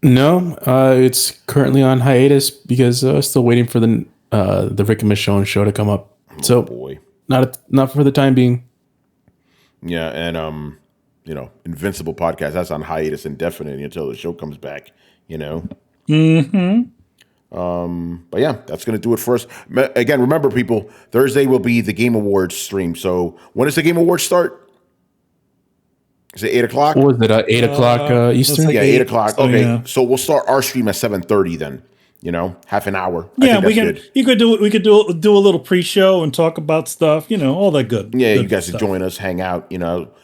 No, it's currently on hiatus because still waiting for the Rick and Michonne show to come up. So, boy, not for the time being. Yeah, and Invincible podcast, that's on hiatus indefinitely until the show comes back. Mm-hmm. But yeah, that's going to do it for us. Again, remember, people, Thursday will be the Game Awards stream. So when does the Game Awards start? Is it 8 o'clock? What was it, 8 o'clock Eastern? Like 8 o'clock. So, okay, yeah. So we'll start our stream at 7:30 then. Half an hour. Yeah, we could do a little pre-show and talk about stuff. All that good. Yeah, good you guys stuff. can join us, hang out.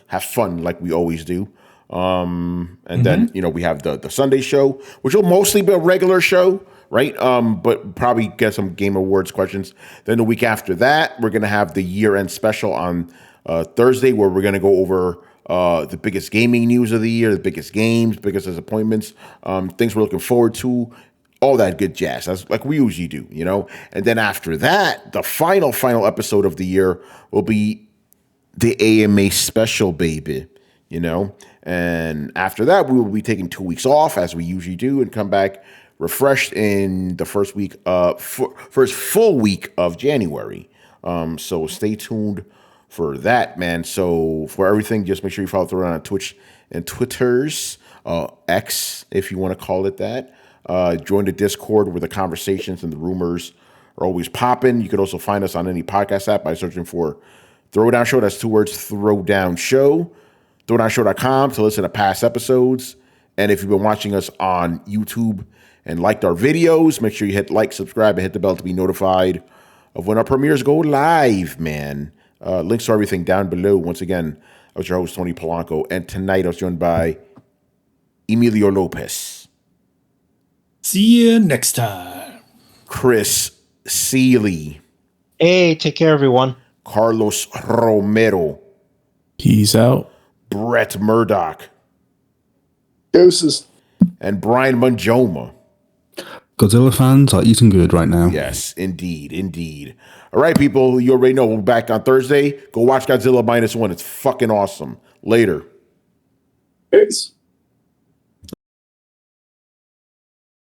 Have fun like we always do. And then we have the Sunday show, which will mostly be a regular show, right? But probably get some Game Awards questions. Then the week after that, we're gonna have the year-end special on Thursday, where we're gonna go over the biggest gaming news of the year, the biggest games, biggest disappointments, things we're looking forward to, all that good jazz. That's like we usually do, And then after that, the final episode of the year will be the AMA special, baby. And after that, we will be taking 2 weeks off, as we usually do, and come back refreshed in the first full week of January. So stay tuned for that, man. So for everything, just make sure you follow Throwdown on Twitch and Twitter's, X, if you want to call it that. Join the Discord where the conversations and the rumors are always popping. You could also find us on any podcast app by searching for Throwdown Show. That's 2 words, Throwdown Show. Throwdownshow.com to listen to past episodes. And if you've been watching us on YouTube and liked our videos, make sure you hit like, subscribe, and hit the bell to be notified of when our premieres go live, man. Links to everything down below. Once again, I was your host, Tony Polanco, and tonight I was joined by Emilio Lopez. See you next time. Chris Seeley. Hey, take care, everyone. Carlos Romero. Peace out. Brett Murdoch. Deuces. And Brian Manjoma. Godzilla fans are eating good right now. Yes, indeed. All right, people, you already know we'll be back on Thursday. Go watch Godzilla -1. It's fucking awesome. Later. Peace.